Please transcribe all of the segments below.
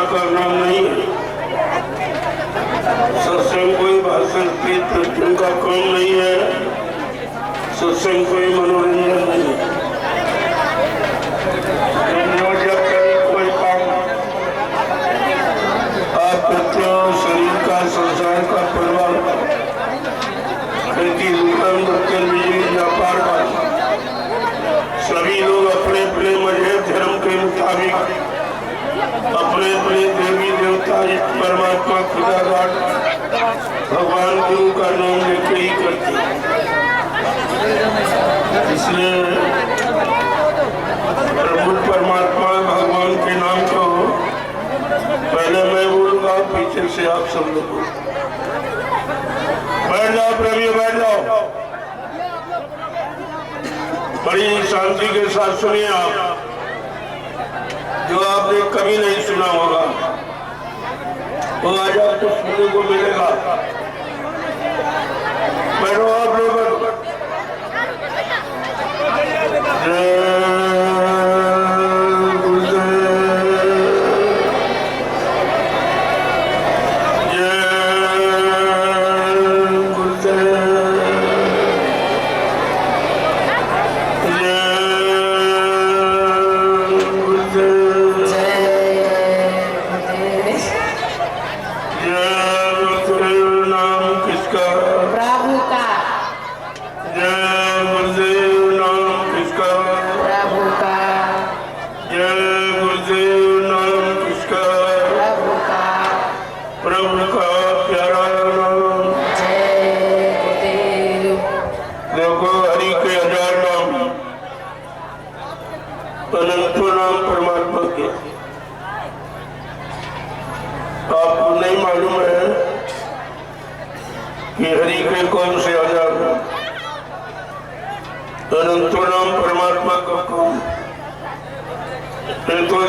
का नाम नहीं है। सत्संग कोई भाषण कीर्तन का काम नहीं है। सत्संग कोई मनोरंजन नहीं है। कोई काम आप करते हो, शरीर का, संसार का, परिवार का, खेती, दुकान, दफ्तर, बिजली, व्यापार का, सभी लोग अपने अपने मजहब धर्म के मुताबिक अपने अपने देवी देवता परमात्मा खुदा भगवान गुरु का नाम लेके ही करते हैं। इसलिए प्रभु परमात्मा भगवान के नाम को पहले मैं बोलूंगा, पीछे से आप सब लोग बैठ जाओ। प्रभु बैठ जाओ, बड़ी शांति के साथ सुनिए आप, जो आपने कभी नहीं सुना होगा वो आज आपको सुनने को मिलेगा। बैठो आप लोग।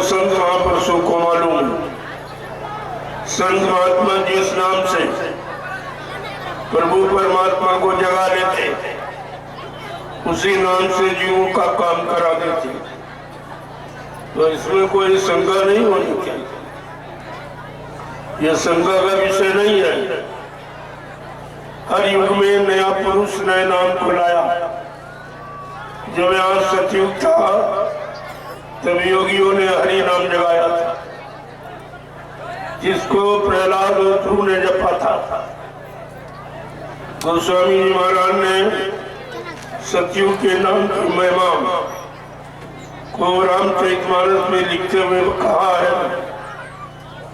संत महापुरुषों को मालूम, संत महात्मा जिस नाम से प्रभु परमात्मा को जगा लेते, उसी नाम से जीवों का काम करा देते। तो इसमें कोई शंका नहीं होनी चाहिए, यह शंका का विषय नहीं है। हर युग में नया पुरुष नए नाम को लाया। जब यहाँ सतयुग था तब योगियों ने हरि नाम जगाया था, जिसको प्रहलाद और ध्रुव ने जपा था। गोस्वामी जी महाराज ने सतयुग के नाम की महिमा को रामचरितमानस में लिखते हुए कहा है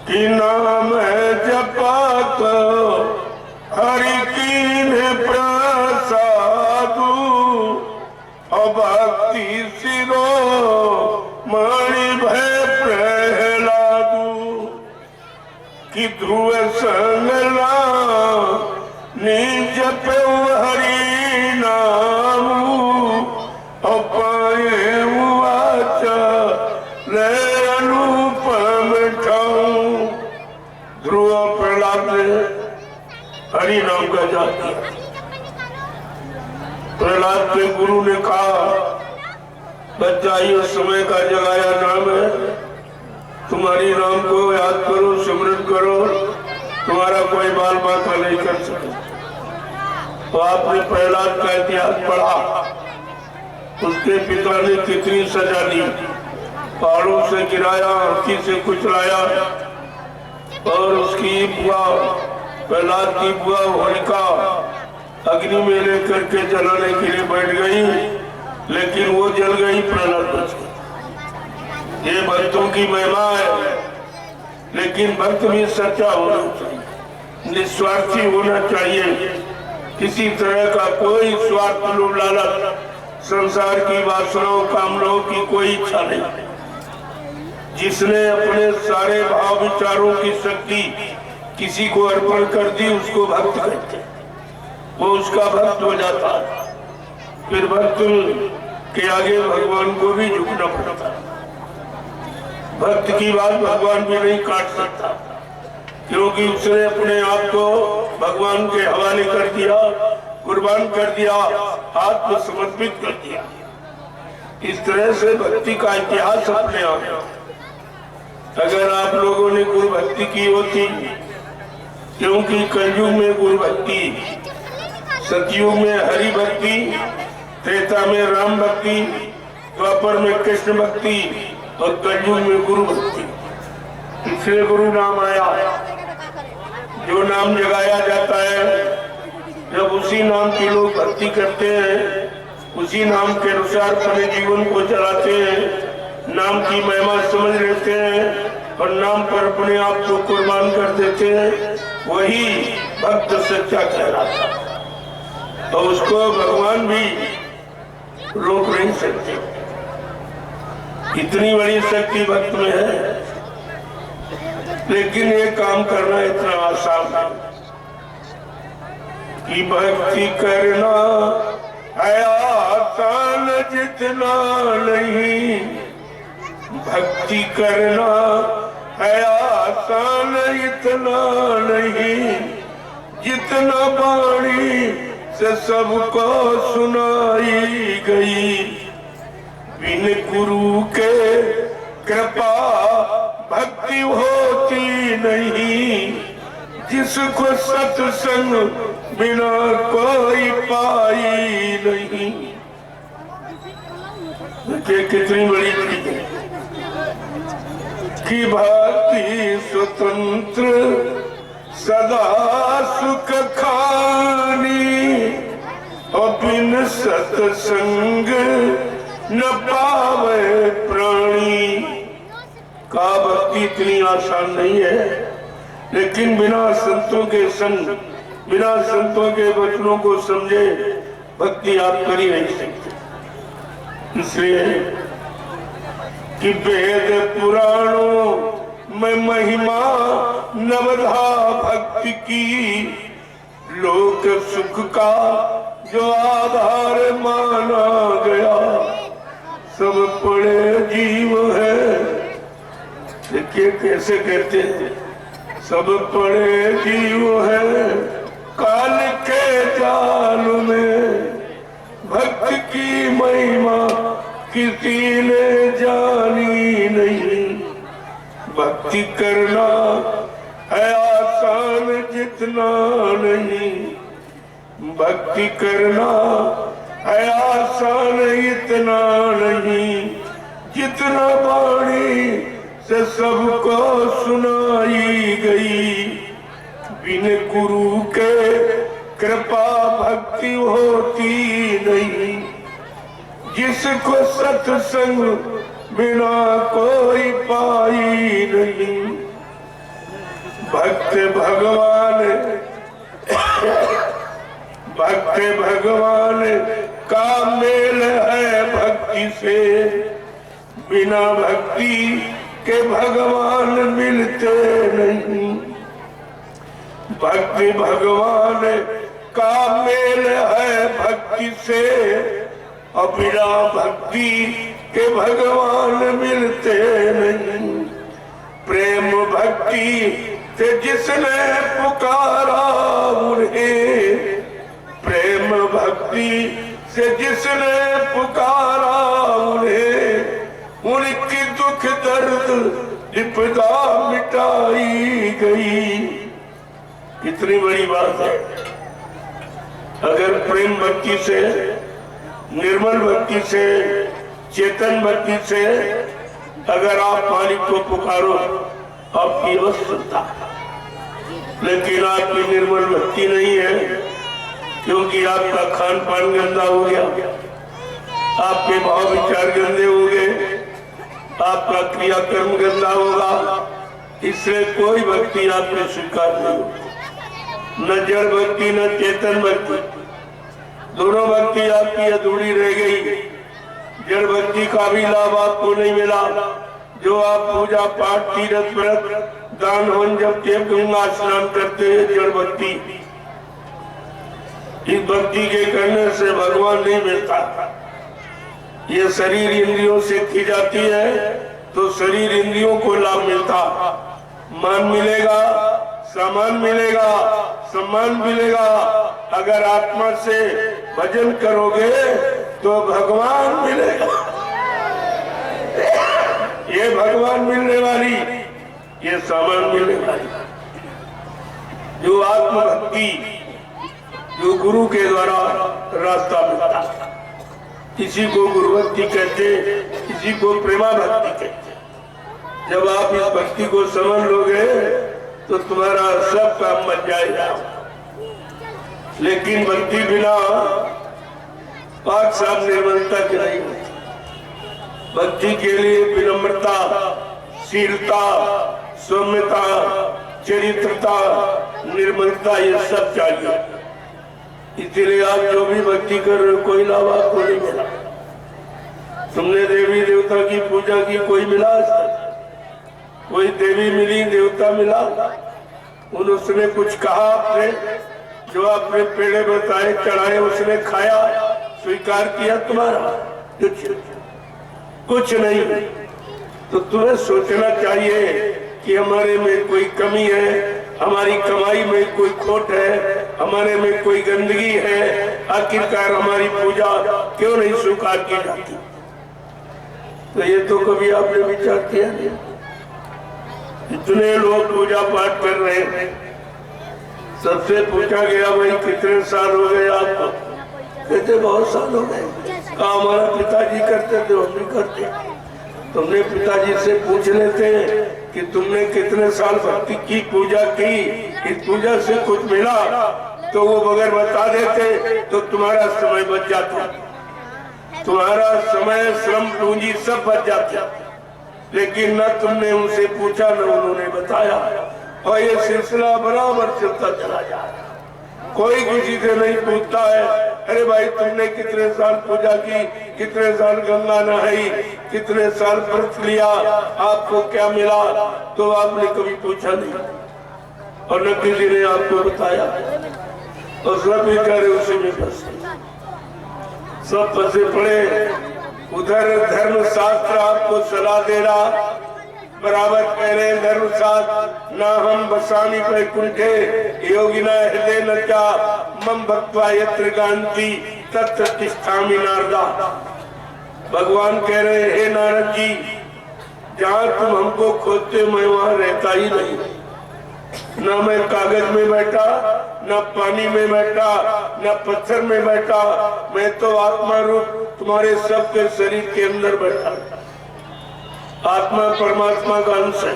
कि नाम है जपा तो हरि कीन्ह प्रसादु, भक्ति सिरो मणि भय प्रहलादु, कि ध्रुव संगला निज पे हरि नामु, पाए वाचा ले अनुपम ठाऊ। ध्रुव प्रहलाद ने हरि नाम का जाप किया। प्रहलाद के गुरु ने कहा, बच्चा ये समय का जगाया नाम है, तुम्हारी नाम को याद करो, सिमरन करो, तुम्हारा कोई बाल बाका नहीं कर सके। तो आपने प्रहलाद का इतिहास पढ़ा, उसके पिता ने कितनी सजा दी, पहाड़ों से गिराया, हाथी से कुचलाया, और उसकी बुआ, प्रहलाद की बुआ होलिका अग्नि में लेकर के जलाने के लिए बैठ गई, लेकिन वो जल गई, प्रहलाद बच गया। ये भक्तों की महिमा है। लेकिन भक्त भी सच्चा होना चाहिए, निस्वार्थी होना चाहिए। किसी तरह का कोई स्वार्थ, लोभ, लालच, संसार की वासनाओं, कामनाओं की कोई इच्छा नहीं। जिसने अपने सारे भाव विचारों की शक्ति किसी को अर्पण कर दी, उसको भक्त कहते हैं। वो उसका भक्त हो जाता है। फिर भक्त के आगे भगवान को भी झुकना पड़ता है। भक्त की बात भगवान भी नहीं काट सकता, क्योंकि उसने अपने आप को भगवान के हवाले कर दिया, कुर्बान कर दिया, आत्म समर्पित कर दिया। इस तरह से भक्ति का इतिहास अपने आप अगर आप लोगों ने गुरु भक्ति की होती, क्योंकि कलयुग में गुरु भक्ति, सतयुग में हरि भक्ति, त्रेता में राम भक्ति, द्वापर में कृष्ण भक्ति और कलयुग में गुरु भक्ति। इसलिए गुरु नाम आया। जो नाम जगाया जाता है, जब उसी नाम की लोग भक्ति करते हैं, उसी नाम के अनुसार अपने जीवन को चलाते हैं, नाम की महिमा समझ लेते हैं और नाम पर अपने आप को कुर्बान कर देते हैं, वही भक्त सच्चा कहलाता है। और उसको भगवान भी रोक नहीं सकते। इतनी बड़ी शक्ति भक्त में है। लेकिन ये काम करना इतना आसान है कि भक्ति करना है आसान जितना नहीं, भक्ति करना है आसान इतना नहीं, जितना वाणी से सबको सुनाई गई। बिन गुरु के कृपा भक्ति होती नहीं, जिसको सत्संग बिना कोई पाई नहीं। देखिए कितनी बड़ी चीज है कि भक्ति स्वतंत्र सदा सुख खानी, और बिन सत्संग न पावे प्राणी। का भक्ति इतनी आसान नहीं है, लेकिन बिना संतों के संग, बिना संतों के वचनों को समझे भक्ति आप कर ही नहीं सकते। इसलिए कि वेद पुराणों में महिमा नवधा भक्ति की, लोक सुख का जो आधार माना गया, सब पड़े जीव है। देखिए कैसे कहते हैं, सब पड़े जीव है काल के जाल में, भक्त की महिमा किसी ने जानी नहीं। भक्ति करना है आसान जितना नहीं, भक्ति करना है आसान इतना नहीं, जितना वाणी से सबको सुनाई गई। बिन गुरु के कृपा भक्ति होती नहीं, जिसको सत्संग बिना कोई पाई नहीं। भक्त भगवान भक्त भगवान का मेल है भक्ति से, बिना भक्ति के भगवान मिलते नहीं। भक्ति भगवान का मेल है भक्ति से, और बिना भक्ति के भगवान मिलते नहीं। प्रेम भक्ति से जिसने पुकारा उन्हें, प्रेम भक्ति से जिसने पुकारा उन्हें, उनकी दुख दर्द विपदा मिटाई गई। कितनी बड़ी बात है। अगर प्रेम भक्ति से, निर्मल भक्ति से, चेतन भक्ति से अगर आप मालिक को पुकारो, आपकी अवस्था, लेकिन आपकी निर्मल भक्ति नहीं है, क्योंकि आपका खान पान गंदा हो गया, आपके भाव विचार गंदे हो गए, आपका क्रियाकर्म गंदा होगा, इससे कोई भक्ति आपने स्वीकार नहीं होगी। न जड़ भक्ति न चेतन भक्ति, दोनों भक्ति आपकी अधूरी रह गई। जड़ भक्ति का भी लाभ आपको नहीं मिला, जो आप पूजा पाठ तीरथ व्रत दान होम जब जब गंगा स्नान करते हैं, जड़ भक्ति। इस भक्ति के करने से भगवान नहीं मिलता। ये शरीर इंद्रियों से की जाती है तो शरीर इंद्रियों को लाभ मिलता, मान मिलेगा, सामान मिलेगा, सम्मान मिलेगा। अगर आत्मा से भजन करोगे तो भगवान मिलेगा। ये भगवान मिलने वाली ये सामान मिलेगा। जो आत्मभक्ति, जो गुरु के द्वारा रास्ता मिलता, किसी को गुरु भक्ति कहते, किसी को प्रेमा भक्ति कहते। जब आप इस भक्ति को समझ लोगे तो तुम्हारा सब काम बच जाएगा। लेकिन भक्ति बिना पाक साफ निर्मलता की नहीं होती। भक्ति के लिए विनम्रता, शीलता, सौम्यता, चरित्रता, निर्मलता, ये सब चाहिए। इसलिए आप जो भी भक्ति कर रहे हो कोई लाभ आपको नहीं मिला। तुमने देवी देवता की पूजा की, कोई मिला? कोई देवी मिली, देवता मिला? उसने कुछ कहा आपने? जो आपने पेड़े बताए, चढ़ाए, उसने खाया, स्वीकार किया तुम्हारा? कुछ नहीं। तो तुम्हें सोचना चाहिए कि हमारे में कोई कमी है, हमारी कमाई में कोई खोट है, हमारे में कोई गंदगी है, आखिरकार हमारी पूजा क्यों नहीं स्वीकार की जाती? तो ये तो कभी आपने विचार किया नहीं। इतने लोग पूजा पाठ कर रहे हैं, सबसे पूछा गया भाई कितने साल हो गए आपको? कहते बहुत साल हो गए। कहा हमारा पिताजी करते थे, हम भी करते। तुमने पिताजी से पूछ लेते कि तुमने कितने साल भक्ति की, पूजा की, इस पूजा से कुछ मिला, तो वो बगैर बता देते तो तुम्हारा समय बच जाता, तुम्हारा समय, श्रम, पूंजी सब बच जाता। लेकिन न तुमने उनसे पूछा, न उन्होंने बताया, और ये सिलसिला बराबर चलता चला जा रहा। कोई किसी से नहीं पूछता है, अरे भाई तुमने कितने साल पूजा की, कितने साल गंगा नहाई, कितने साल व्रत लिया, आपको क्या मिला? तो आपने कभी पूछा नहीं, और न किसी ने आपको बताया। और सब बेचारे उसी में फंसे, सब फंसे पड़े। उधर धर्म शास्त्र आपको सलाह दे रहा, बराबर कह रहे धर्म शास्त्र, ना हम बसानी वैकुंठे योगिना हृदय नचा मम भक्त्वा यत्र गांधी तत्र तिष्ठामि नारदा। भगवान कह रहे हे नारद जी, जहाँ तुम हमको खोजते मैं वहाँ रहता ही नहीं। न मैं कागज में बैठा, न पानी में बैठा, न पत्थर में बैठा, मैं तो आत्मा रूप तुम्हारे सबके शरीर के अंदर बैठा। आत्मा परमात्मा का अंश है,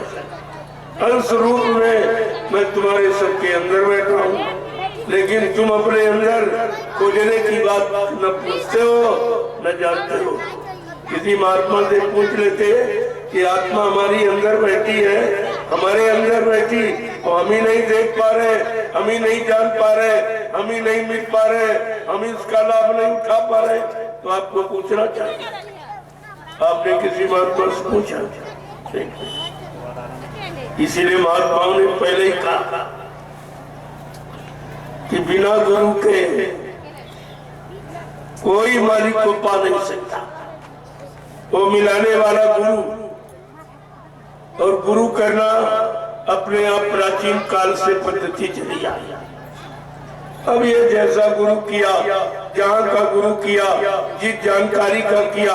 अंश रूप में मैं तुम्हारे सबके अंदर बैठा हूँ। लेकिन तुम अपने अंदर खोजने की बात न पूछते हो न जानते हो। किसी महात्मा से पूछ लेते कि आत्मा हमारी अंदर बैठी है, हमारे अंदर बैठी, और हम ही नहीं देख पा रहे, हम ही नहीं जान पा रहे, हम ही नहीं मिल पा रहे, हम इसका लाभ नहीं उठा पा रहे, तो आपको पूछना चाहिए। आपने किसी महात्मा से पूछा? इसीलिए महात्माओं ने पहले ही कहा कि बिना गुरु के कोई मालिक को पा नहीं सकता। वो मिलाने वाला गुरु, और गुरु करना अपने आप प्राचीन काल से पद्धति चली आई। अब ये जैसा गुरु किया, जहाँ का गुरु किया, जिस जानकारी का किया,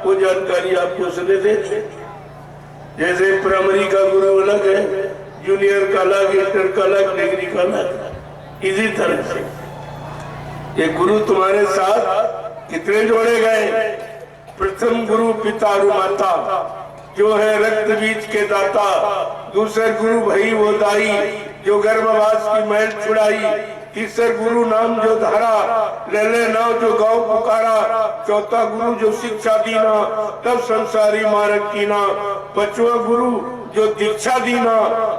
वो जानकारी आपको उसने दे दी। जैसे प्राइमरी का गुरु अलग है, जूनियर का अलग, इंटर का अलग, डिग्री का अलग। इसी तरह से ये गुरु तुम्हारे साथ कितने जोड़े गए? प्रथम गुरु पिता और माता, जो है रक्त बीज के दाता। दूसरे गुरु भई वो दाई, जो गर्भवास की मैल छुड़ाई। तीसरे गुरु नाम जो धारा, ले नाव जो गाँव पुकारा। चौथा गुरु जो शिक्षा दीना, तब संसारी मार्ग कीना। पांचवा गुरु जो दीक्षा दीना,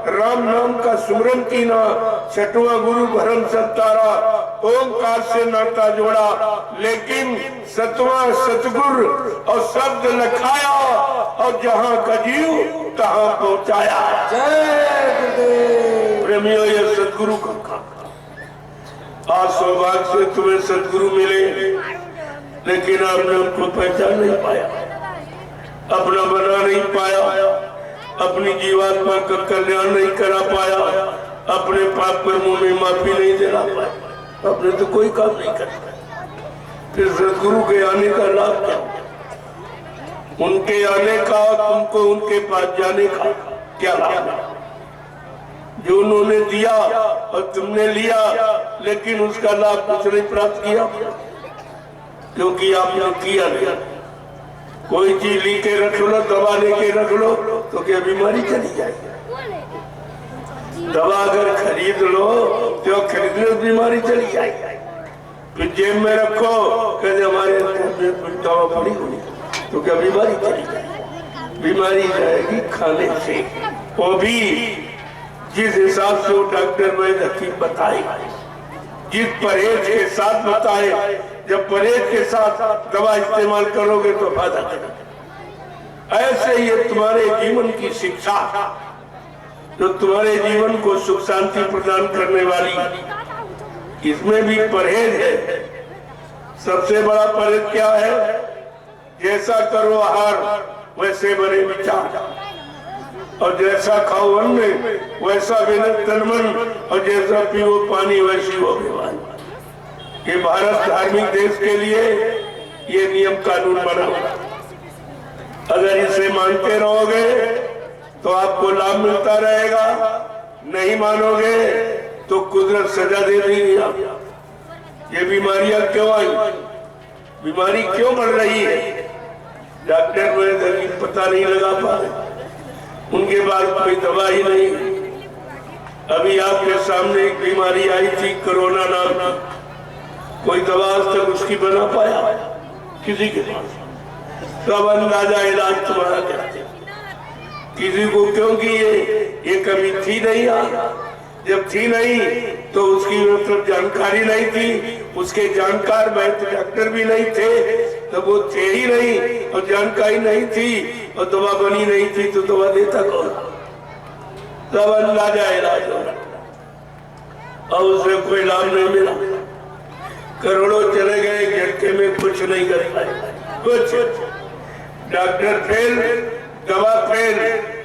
राम नाम का सुमरन कीना। छठवां गुरु भरम सत्तारा, ओंकार से नाता जोड़ा। लेकिन सतवां सतगुरु और शब्द लखाया, और जहाँ का जीव तहाँ पहुँचाया। जय गुरुदेव। प्रेमियों, ये सतगुरु का काम। आज सौभाग्य से तुम्हें सतगुरु मिले, लेकिन आपने उनको पहचान नहीं पाया, अपना बना नहीं पाया, अपनी जीवात्मा का कल्याण नहीं करा पाया, अपने पाप कर्मों में माफी नहीं दिला पाया, अपने तो कोई काम नहीं कर पाया। फिर सतगुरु के आने का लाभ क्या? उनके आने का, तुमको उनके पास जाने का क्या लाभ है? जो उन्होंने दिया और तुमने लिया, लेकिन उसका लाभ कुछ नहीं प्राप्त किया, क्योंकि आपने किया नहीं। कोई चीज लेके रख लो, दवा लेके रख लो तो क्या बीमारी चली जाएगी। दवा अगर खरीद लो तो खरीदने से बीमारी चली जाएगी। फिर जेब में रखो, कहते हमारे दवा पड़ी हुई, तो क्या बीमारी चली जाएगी। बीमारी जाएगी खाने से, वो भी जिस हिसाब से वो डॉक्टर वैद्य हकीम बताए, जिस परहेज के साथ बताए। जब परहेज के साथ दवा इस्तेमाल करोगे तो फायदा करेगा। ऐसे ये तुम्हारे जीवन की शिक्षा, जो तुम्हारे जीवन को सुख शांति प्रदान करने वाली, इसमें भी परहेज है। सबसे बड़ा परहेज क्या है? जैसा करो आहार वैसे बने विचार, और जैसा खाओ अन्न वैसा बने तन मन, और जैसा पियो पानी वैसी हो बीमारी। ये भारत धार्मिक देश के लिए ये नियम कानून बना हुआ। अगर इसे मानते रहोगे तो आपको लाभ मिलता रहेगा, नहीं मानोगे तो कुदरत सजा दे देगी। ये बीमारियां क्यों आई, बीमारी क्यों बढ़ रही है? डॉक्टर में पता नहीं लगा पा रहे, उनके बाद कोई दवा ही नहीं। अभी आपके सामने एक बीमारी आई थी कोरोना नाम, कोई दवा आज तक उसकी बना पाया किसी के पास? सब अंदाजा इलाज तुम्हारा करते, किसी को क्यों की ये कभी थी नहीं। जब थी नहीं तो उसकी मतलब जानकारी नहीं थी, उसके जानकार वैद्य डॉक्टर भी नहीं थे, तो वो थे ही नहीं, और जानकारी नहीं थी और दवा बनी नहीं थी, तो दवा देता कौन? सब अंदाजा इलाज हो रहा, और उसमें कोई लाभ नहीं मिला। करोड़ों चले गए, झटके में कुछ नहीं कर पाए। कुछ डॉक्टर फेल, दवा फेल,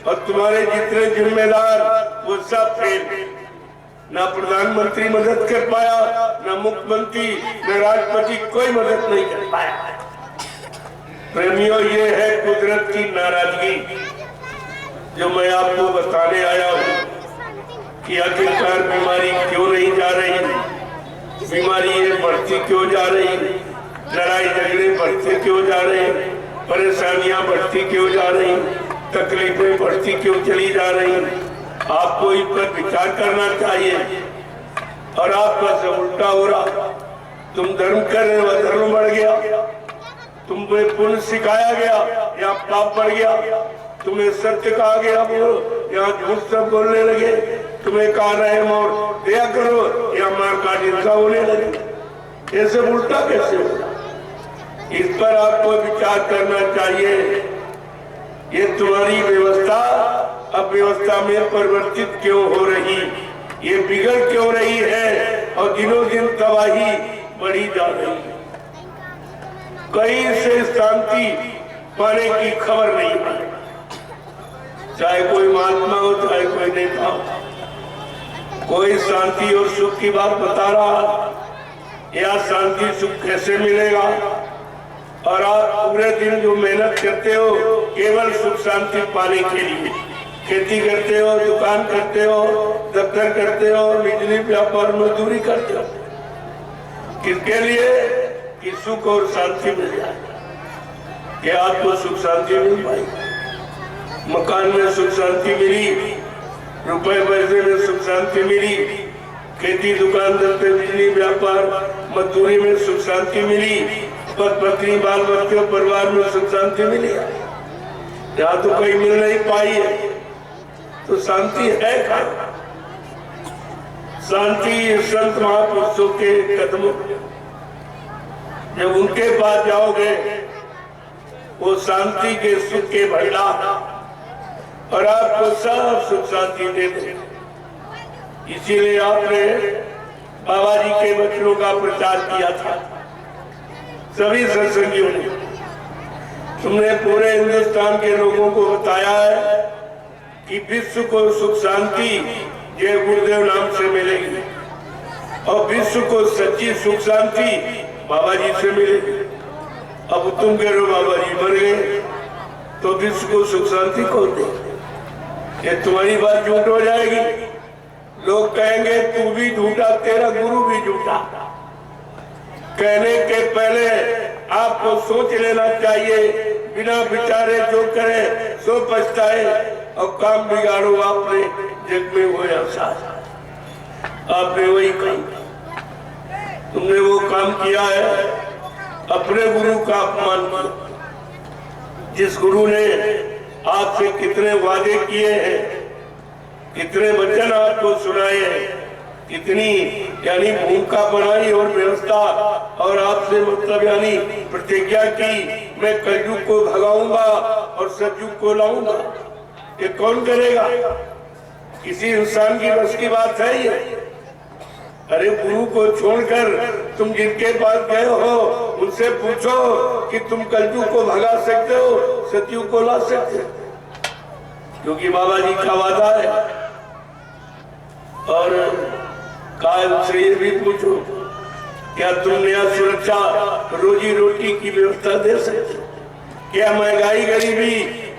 और तुम्हारे जितने जिम्मेदार वो सब फेल। ना प्रधानमंत्री मदद कर पाया, ना मुख्यमंत्री, ना राष्ट्रपति, कोई मदद नहीं कर पाया। प्रेमियों, ये है कुदरत की नाराजगी, जो मैं आपको बताने आया हूँ कि आखिरकार बीमारी क्यों नहीं जा रही, बीमारी ये बढ़ती क्यों जा रही, लड़ाई झगड़े बढ़ते क्यों जा रहे, परेशानियां बढ़ती क्यों जा रही, तकलीफें बढ़ती क्यों चली जा रही। आपको इस पर विचार करना चाहिए। और आपका सब उल्टा हो रहा, तुम धर्म कर रहे हो, धर्म बढ़ गया, तुम्हें पुण्य सिखाया गया या पाप बढ़ गया, तुम्हें सत्य कहा गया बोलो, यहाँ झूठ सब बोलने लगे, तुम्हें कहा रहे और दया करो या मार काट हिंसा होने लगे। ये सब उल्टा कैसे होगा? इस पर आपको विचार करना चाहिए। ये तुम्हारी व्यवस्था अब व्यवस्था में परिवर्तित क्यों हो रही, ये बिगड़ क्यों रही है, और दिनों दिन तबाही बढ़ी जा रही है। कहीं से शांति पाने की खबर नहीं है, चाहे कोई महात्मा हो चाहे कोई नेता हो, कोई शांति और सुख की बात बता रहा, या शांति सुख कैसे मिलेगा? और आप पूरे दिन जो मेहनत करते हो केवल सुख शांति पाने के लिए, खेती करते हो, दुकान करते हो, दफ्तर करते हो, बिजली व्यापार मजदूरी करते हो, किसके लिए? कि सुख और शांति मिल जाए। कि आपको सुख शांति मिल पाई, मकान में सुख शांति मिली, रुपए पैसे में सुख शांति मिली, खेती दुकान दफ्तर बिजली व्यापार मजदूरी में सुख शांति मिली, पत्नी बाल बच्चों परिवार में सुख शांति मिली। यहाँ तो कहीं मिल नहीं पाई है, तो शांति है कहाँ? शांति संत महापुरुषों के कदमों, जब उनके पास जाओगे वो शांति के सुख के भंडार, और आपको सब सुख शांति दे दे। इसीलिए आपने बाबा जी के वचनों का प्रचार किया था, सभी सत्संगियों ने। तुमने पूरे हिंदुस्तान के लोगों को बताया है कि विश्व को सुख शांति जय गुरुदेव नाम से मिलेगी, और विश्व को सच्ची सुख शांति बाबा जी से मिलेगी। अब तुम कह रहे हो बाबा जी मर गए तो विश्व को सुख शांति कौन दे? ये तुम्हारी बात झूठ हो जाएगी। लोग कहेंगे तू भी झूठा, तेरा गुरु भी झूठा। कहने के पहले आपको सोच लेना चाहिए, बिना विचारे जो करे सो पछताए, और काम बिगाड़ो आपने जग में वो ऐसा। आपने वही काम, तुमने वो काम किया है, अपने गुरु का अपमान किया। जिस गुरु ने आपसे कितने वादे किए हैं, कितने वचन आपको सुनाए हैं, कितनी यानी भूमिका बनाई और व्यवस्था, और आपसे मतलब यानी प्रतिज्ञा की मैं कलयुग को भगाऊंगा और सतयुग को लाऊंगा, ये कौन करेगा? किसी इंसान की बस की बात है ये? अरे गुरु को छोड़कर तुम जिनके पास गए हो उनसे पूछो कि तुम कलयुग को भगा सकते हो, सतयुग को ला सकते हो? क्योंकि बाबा जी का वादा है। और काल से ये भी पूछो, क्या तुम नया सुरक्षा रोजी रोटी की व्यवस्था दे सकते हो? क्या महंगाई गरीबी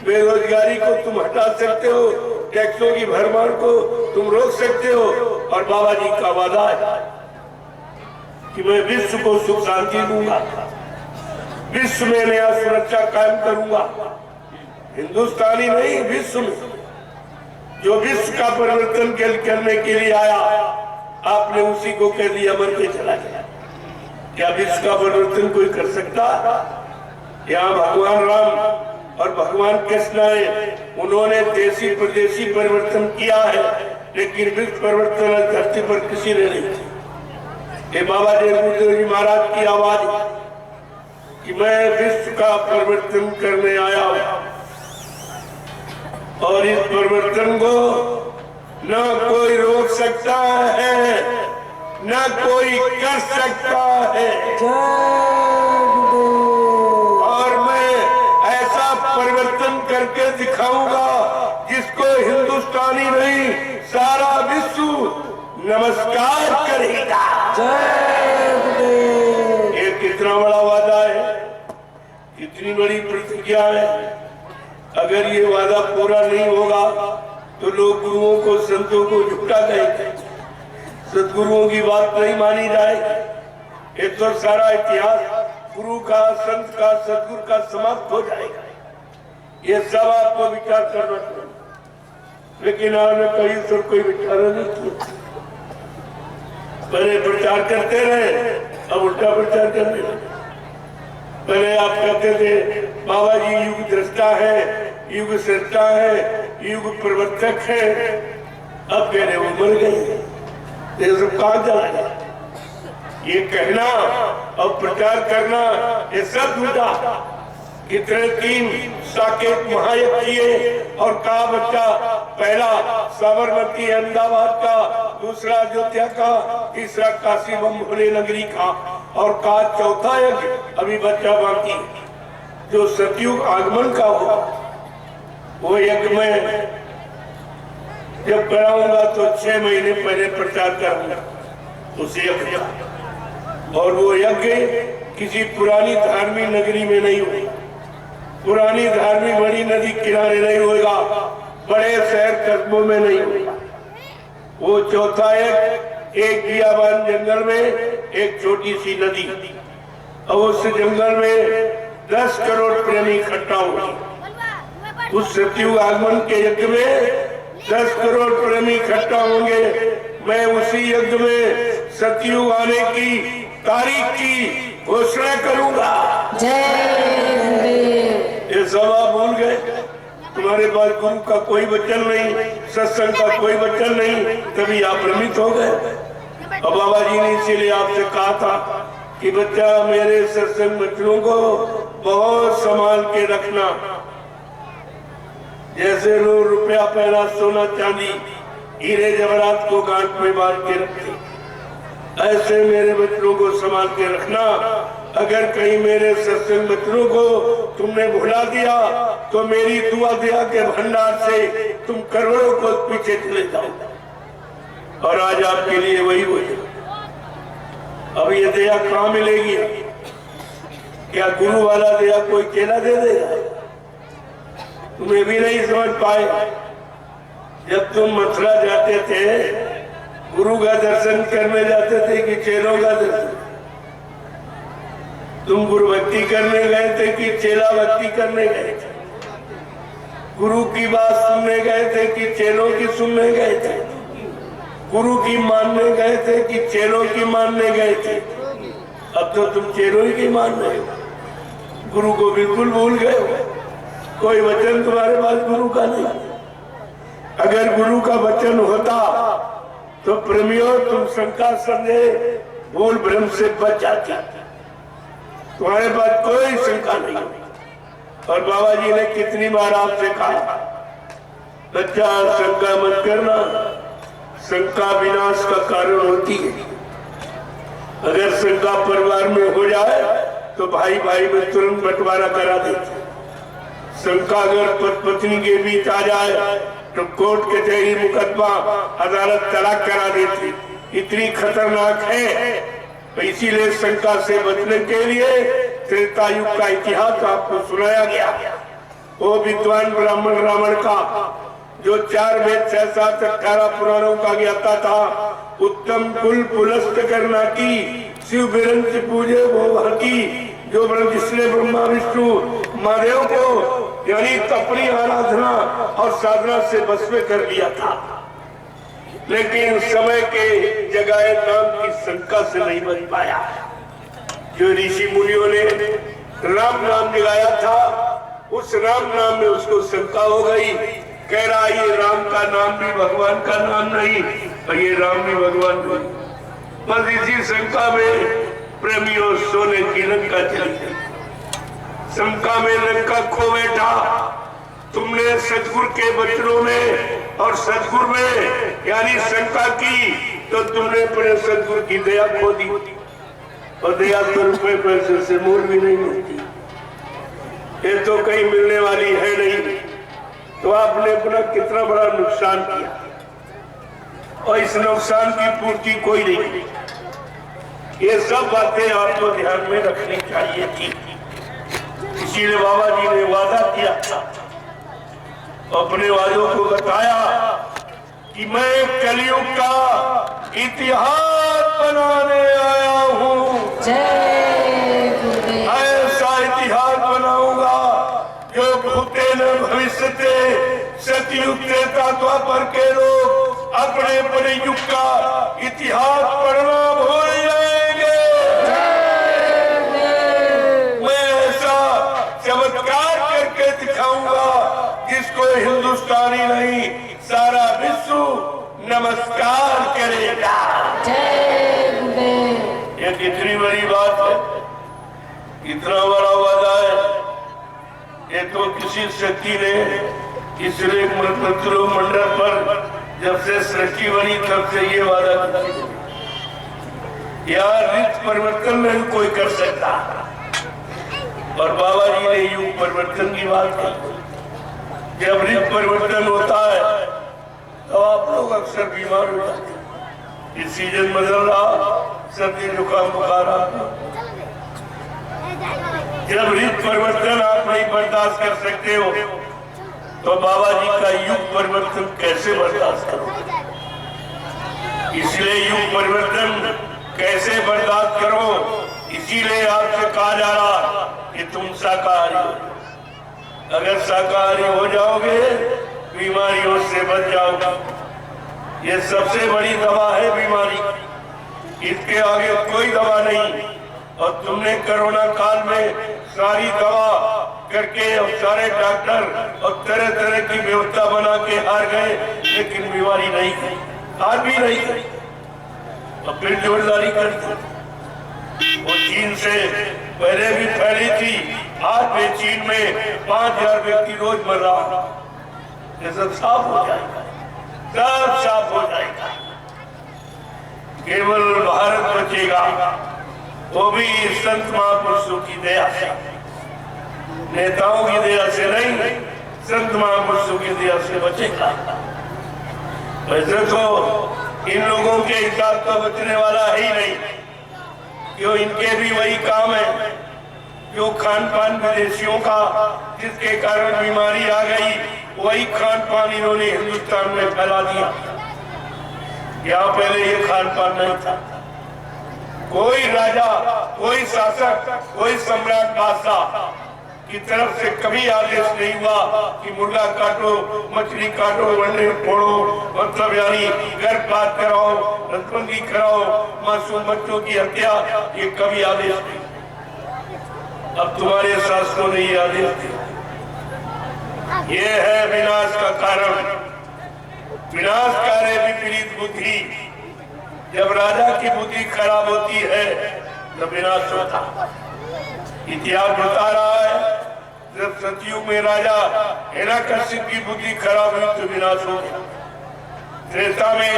बेरोजगारी को तुम हटा सकते हो? टैक्सों की भरमार को तुम रोक सकते हो? और बाबा जी का वादा है कि मैं विश्व को सुख शांति दूंगा, विश्व में नया सुरक्षा कायम करूंगा। हिंदुस्तानी नहीं, विश्व में जो विश्व का परिवर्तन करने के लिए आया, आपने उसी को कह दिया मर के चला गया। क्या विश्व का परिवर्तन कोई कर सकता? यहाँ भगवान राम और भगवान कृष्ण आए, उन्होंने देशी प्रदेशी परिवर्तन किया है, लेकिन विश्व परिवर्तन धरती पर किसी ने नहीं किया। ये बाबा जगदेव जी महाराज की आवाज कि मैं विश्व का परिवर्तन करने आया हूं, और इस परिवर्तन को न कोई रोक सकता है, न कोई कर सकता है। और मैं ऐसा परिवर्तन करके दिखाऊंगा जिसको हिंदुस्तानी नहीं सारा विश्व नमस्कार करेगा। ये कितना बड़ा वादा है, कितनी बड़ी प्रतिज्ञा है। अगर ये वादा पूरा नहीं होगा तो लोग गुरुओं को संतों को झूठा कहेंगे, सदगुरुओं की बात नहीं मानी जाएगी। एक तो सारा इतिहास गुरु का, संत का, सदगुरु का समाप्त हो जाएगा। ये सब आपको विचार करना चाहिए, लेकिन आपने कहीं से कोई विचार नहीं किया। पहले प्रचार करते रहे, अब उल्टा प्रचार करने लगे। पहले आप कहते थे बाबा जी युग दृष्टा है, युग सृष्टा है, युग प्रवर्तक है, अब कह रहे वो मर गए, ये सब कहां चला गया? ये कहना और प्रचार करना ये सब झूठा। कितने 3 साकेत महायज्ञ किए, और कहा बच्चा पहला साबरमती अहमदाबाद का, दूसरा अयोध्या का, तीसरा काशी बम भोले नगरी का, और कहा चौथा यज्ञ अभी बच्चा बाकी जो सतयुग आगमन का होगा। वो यज्ञ में जब कराऊंगा तो 6 महीने पहले प्रचार करूंगा उस यज्ञ का। और वो यज्ञ किसी पुरानी धार्मिक नगरी में नहीं होगा, पुरानी धार्मिक बड़ी नदी किनारे नहीं होगा, बड़े शहर कस्बों में नहीं होगा। वो चौथा यज्ञ एक बियाबान जंगल में एक छोटी सी नदी, और उस जंगल में 10 करोड़ प्रेमी इकट्ठा होंगे। उस सतयुग आगमन के यज्ञ में 10 करोड़ प्रेमी इकट्ठा होंगे। मैं उसी यज्ञ में सतयुग आने की तारीख की घोषणा करूंगा। ये सब आप भूल गए। तुम्हारे पास गुरु का कोई वचन नहीं, सत्संग का कोई वचन नहीं, तभी आप भ्रमित हो गए। और बाबा जी ने इसीलिए आपसे कहा था कि बच्चा मेरे सत्संग वचनों को बहुत संभाल के रखना। जैसे लोग रुपया पैसा सोना चांदी हीरे जवाहरात को गांठ में बांध के रखते, ऐसे मेरे बच्चों को संभाल के रखना। अगर कहीं मेरे सत्संग बच्चों को तुमने भुला दिया तो मेरी दुआ दया के भंडार से तुम करोड़ों को पीछे चले जाओ। और आज आपके लिए वही वही। अब ये दया कहाँ मिलेगी? क्या गुरु वाला दया कोई चेला दे देगा? तुम्हें भी नहीं समझ पाए। जब तुम मथुरा जाते थे गुरु का दर्शन करने जाते थे कि चेलों का दर्शन? तुम गुरु भक्ति करने गए थे कि चेला भक्ति करने गए थे? गुरु की बात सुनने गए थे कि चेलों की सुनने गए थे? गुरु की मानने गए थे कि चेलों की मानने गए थे? अब तो तुम चेलों ही की मान रहे हो, गुरु को बिल्कुल भूल गए हो। कोई वचन तुम्हारे पास गुरु का नहीं। अगर गुरु का वचन होता तो प्रेमियों तुम शंका संदेह भूल भ्रम से बच जाते, तुम्हारे पास कोई शंका नहीं। और बाबा जी ने कितनी बार आपसे कहा, बच्चा शंका मत करना, शंका विनाश का कारण होती है। अगर शंका परिवार में हो जाए तो भाई भाई में तुरंत बंटवारा करा देते। शंका अगर पत्नी के बीच आ जाए तो कोर्ट कचहरी मुकदमा अदालत तलाक करा देती, इतनी खतरनाक है। तो इसीलिए शंका से बचने के लिए त्रेता युग का इतिहास आपको सुनाया गया। वो विद्वान ब्राह्मण रावण का जो 4 वेद 6 7 18 पुराणों का ज्ञाता था, उत्तम कुल पुलस्त करना की शिव बिरंच पूजे वो हकी, जो जिसने ब्रह्मा विष्णु महादेव को यानी अपनी आराधना और साधना से बस में कर दिया था, लेकिन समय के जगाए नाम की शंका से नहीं बच पाया। जो ऋषि मुनियों ने राम नाम जगाया था, उस राम नाम में उसको शंका हो गई। कह रहा ये राम का नाम भी भगवान का नाम नहीं और ये राम भी भगवान नहीं। बस इसी शंका में प्रेमियों सोने की लंका चली, शंका में लंका खो बैठा। तुमने सतगुरु के वचनों में और सतगुरु में यानी शंका की तो तुमने अपने सतगुरु की दया खो दी, और दया तो रुपए पैसे से मोल भी नहीं मिलती, ये तो कहीं मिलने वाली है नहीं। तो आपने अपना कितना बड़ा नुकसान किया, और इस नुकसान की पूर्ति कोई नहीं। ये सब बातें आपको ध्यान में रखनी चाहिए थी। इसीलिए बाबा जी ने वादा किया था, अपने वादों को बताया कि मैं कलयुग का इतिहास बनाने आया हूँ। ऐसा इतिहास बनाऊंगा जो भूते न भविष्य सतयुग त्रेता द्वापर के लोग अपने अपने युग का इतिहास पढ़ना भूल जाएंगे। मैं ऐसा चमत्कार करके दिखाऊंगा जिसको हिंदुस्तानी नहीं सारा विश्व नमस्कार करेगा। ये कितनी बड़ी बात है, इतना बड़ा वादा है। ये तो किसी शक्ति ने इसलिए मंडल पर जब से सृष्टि बनी तब से ये वादा किया, यार ऋतु परिवर्तन नहीं कोई कर सकता। और बाबा जी ने युग परिवर्तन की बात की। जब ऋतु परिवर्तन होता है तो आप लोग अक्सर बीमार हो जाते हैं। इस सीजन बदल रहा, सर्दी जुकाम बुखार आता। जब ऋतु परिवर्तन आप नहीं बर्दाश्त कर सकते हो तो बाबा जी का युग परिवर्तन कैसे बर्दाश्त करो? इसलिए युग परिवर्तन कैसे बर्दाश्त करो, इसीलिए आपसे कहा जा रहा कि तुम शाकाहारी हो। अगर शाकाहारी हो जाओगे बीमारियों से बच जाओगे। ये सबसे बड़ी दवा है बीमारी, इसके आगे कोई दवा नहीं। और तुमने कोरोना काल में सारी दवा करके और सारे डॉक्टर और तरह तरह की व्यवस्था बना के हार गए, लेकिन बीमारी नहीं गई, हार भी नहीं गई। और फिर जोरदारी करते, वो चीन से पहले भी फैली थी, आज भी चीन में 5000 व्यक्ति रोज मर रहा। ये सब साफ हो जाएगा, सब साफ हो जाएगा। केवल भारत बचेगा, वो भी संत महापुरुषों की दया से, नेताओं की दया से नहीं, संत महापुरुषों की दया से बचेगा। वैसे तो इन लोगों के हिसाब का बचने वाला है ही नहीं, क्यों इनके भी वही काम है जो खान पान विदेशियों का, जिसके कारण बीमारी आ गई, वही खान पान इन्होंने हिंदुस्तान में फैला दिया। यहाँ पहले ये खान पान नहीं था। कोई राजा, कोई शासक, कोई सम्राट बादशाह की तरफ से कभी आदेश नहीं हुआ कि मुर्गा काटो, मछली काटो, अंडे फोड़ो, मतलब यानी गर्भपात कराओ, नसबंदी कराओ, मासूम बच्चों की हत्या, ये कभी आदेश नहीं। अब तुम्हारे शासकों ने ये आदेश दिया। ये है विनाश का कारण। विनाशकारी विपरीत बुद्धि। जब राजा की बुद्धि खराब होती है तो विनाश होता। इतिहास बता रहा है जब सतयुग में राजा हिरण्यकशिप की बुद्धि खराब हुई तो विनाश हो गया। त्रेता में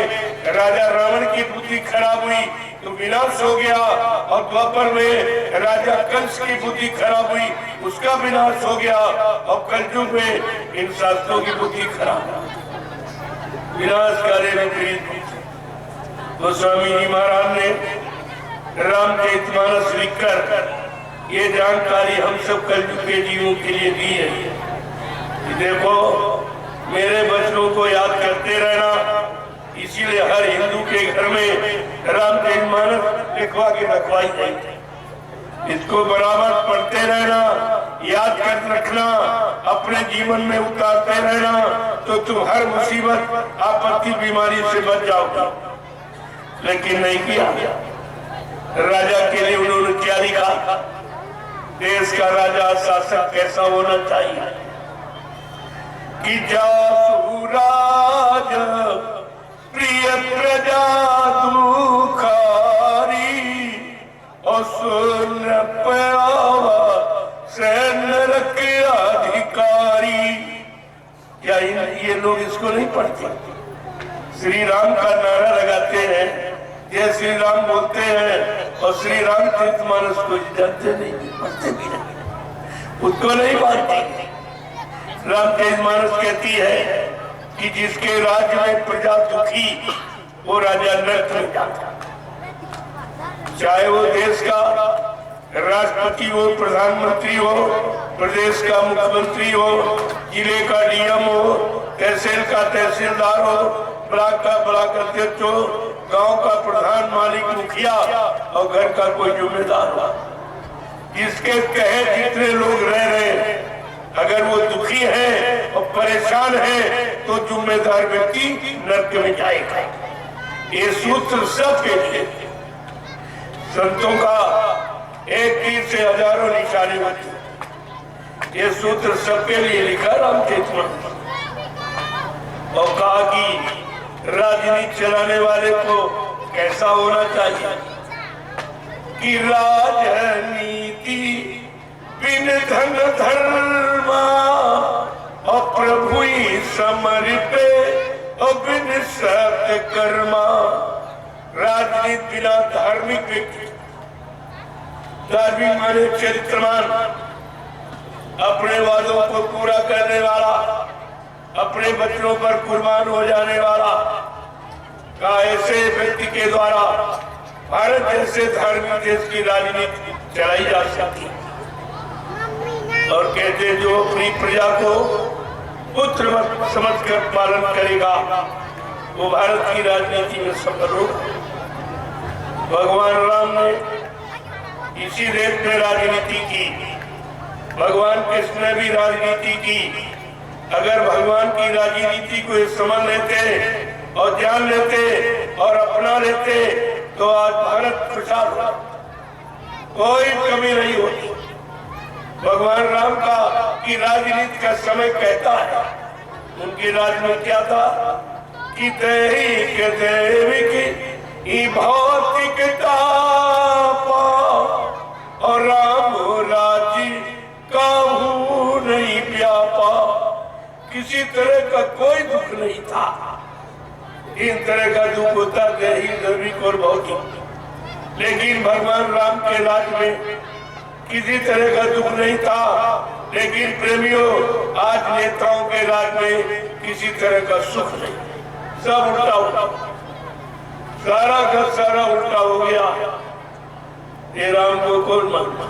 राजा रावण की बुद्धि खराब हुई तो विनाश हो गया। और द्वापर में राजा कंस की बुद्धि खराब हुई, उसका विनाश हो गया। और कलयुग में इन शास्त्रों की बुद्धि खराब, विनाशकारी विपरीत बुद्धि। गोस्वामी जी महाराज ने रामचरितमानस लिखकर ये जानकारी हम सब कलयुग के जीवों के लिए दी है कि देखो मेरे बच्चों को याद करते रहना। इसीलिए हर हिंदू के घर में रामचरितमानस लिखवा के रखवाई जाए। इसको बराबर पढ़ते रहना, याद कर रखना, अपने जीवन में उतारते रहना, तो तुम हर मुसीबत, आपत्ति, बीमारी से बच जाओगे। लेकिन नहीं किया। राजा के लिए उन्होंने क्या लिखा? देश का राजा शासक कैसा होना चाहिए कि जासु राज प्रिय प्रजा दुखारी और सुन पावा सैन्य के अधिकारी। क्या ये लोग इसको नहीं पढ़ते? श्री राम का नारा लगाते हैं, जय श्री राम बोलते हैं और श्री रामचरितमानस को जानते नहीं, पढ़ते भी नहीं, उसको नहीं पढ़ते। रामचरितमानस कहती है कि जिसके राज्य में प्रजा दुखी वो राजा नरक में जाता। चाहे वो देश का राष्ट्रपति हो, प्रधानमंत्री हो, प्रदेश का मुख्यमंत्री हो, जिले का डीएम हो, तहसील का तहसीलदार हो, ब्लॉक का ब्लॉक अध्यक्ष हो, गांव का प्रधान, मालिक, मुखिया और घर का कोई जिम्मेदार हो। जिसके कहे जितने लोग रह रहे हैं, अगर वो दुखी है और परेशान है तो जिम्मेदार व्यक्ति नरक में जाएगा। ये सूत्र सब के लिए संतों का एक तीर से हजारों निशाने होते। ये सूत्र सबके लिए लिखा रामचरितमानस। और कहा कि राजनीति चलाने वाले को कैसा होना चाहिए कि राजनीति बिन धन धर्म और प्रभु समर्पे और बिन सत्य कर्मा। राजनीति बिना धार्मिक व्यक्ति, धार्मिक माने चरित्रवान, अपने वादों को पूरा करने वाला, अपने बच्चों पर कुर्बान हो जाने वाला का ऐसे व्यक्ति के द्वारा भारत जैसे धार्मिक देश की राजनीति चलाई जा सकती है। और कहते जो अपनी प्रजा को पुत्र समझकर पालन करेगा वो भारत की राजनीति में सफल होगा। भगवान राम ने इसी देश में राजनीति की, भगवान कृष्ण ने भी राजनीति की। अगर भगवान की राजनीति को समझ लेते और जान लेते और अपना लेते तो आज भारत खुशहाल होता, कोई कमी नहीं होती। भगवान राम का की राजनीति का समय कहता है, उनकी राजनीति क्या था कि दैहिक दैविक भौतिकता और राम राज्य काहू नहीं व्यापा। किसी तरह का कोई दुख नहीं था। इन तरह का दुख होता दैहिक दैविक और भौतिक, लेकिन भगवान राम के राज में किसी तरह का दुख नहीं था। लेकिन प्रेमियों, आज नेताओं के राज में किसी तरह का सुख नहीं, सब उल्टा उल्टा, सारा का सारा उल्टा हो गया। ये राम को कौन मानता?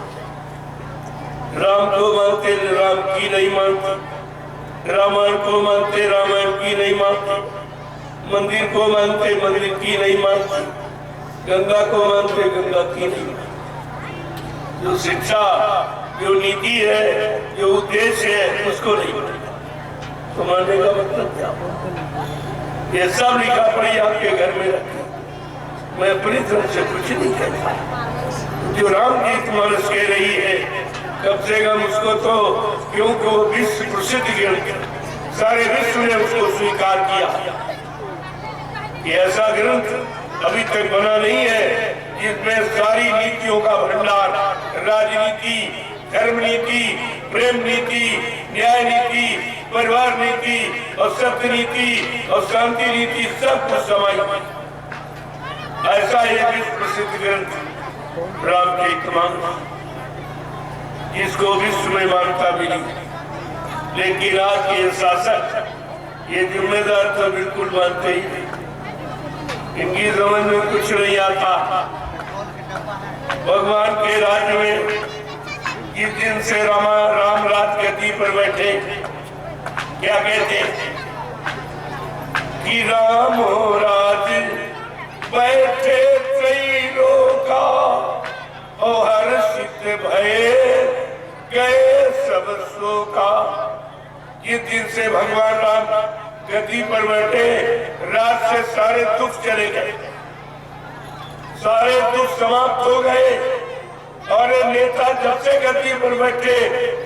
राम को मानते, राम की नहीं मानते। रामायण को मानते, रामायण की नहीं मानते। मंदिर को मानते मंदिर की नहीं मानते, गंगा को मानते गंगा की नहीं मानते। जो शिक्षा, जो नीति है, जो उद्देश्य है, उसको नहीं मानेगा तो मानने का मतलब क्या? ये सब लिखा पड़ी आपके घर में रखी। मैं अपनी तरफ से कुछ नहीं कहता। जो रामगीत मानस कह रही है, कम से कम उसको तो, क्योंकि वो विश्व प्रसिद्ध ग्रंथ, सारे विश्व ने उसको स्वीकार किया कि ऐसा ग्रंथ अभी तक बना नहीं है जिसमें सारी नीतियों का भंडार, राजनीति, धर्म नीति, प्रेम नीति, न्याय नीति, परिवार नीति और सत्य नीति और शांति नीति सब कुछ समाई। ऐसा एक विश्व प्रसिद्ध ग्रंथ रामचरितमानस, जिसको विश्व में मान्यता मिली। लेकिन आज के शासक ये जिम्मेदार तो बिल्कुल मानते ही नहीं, इनकी समझ में कुछ नहीं आता। भगवान के राज्य में जिस दिन से राम राज गद्दी पर बैठे, क्या कहते कि राम राज बैठे त्रैलोका और हर्षित भये गए सब शोका। जिस दिन से भगवान राम गद्दी पर बैठे, रात से सारे दुख चले गए, सारे दुख समाप्त हो गए। और नेता जब से गद्दी पर बैठे,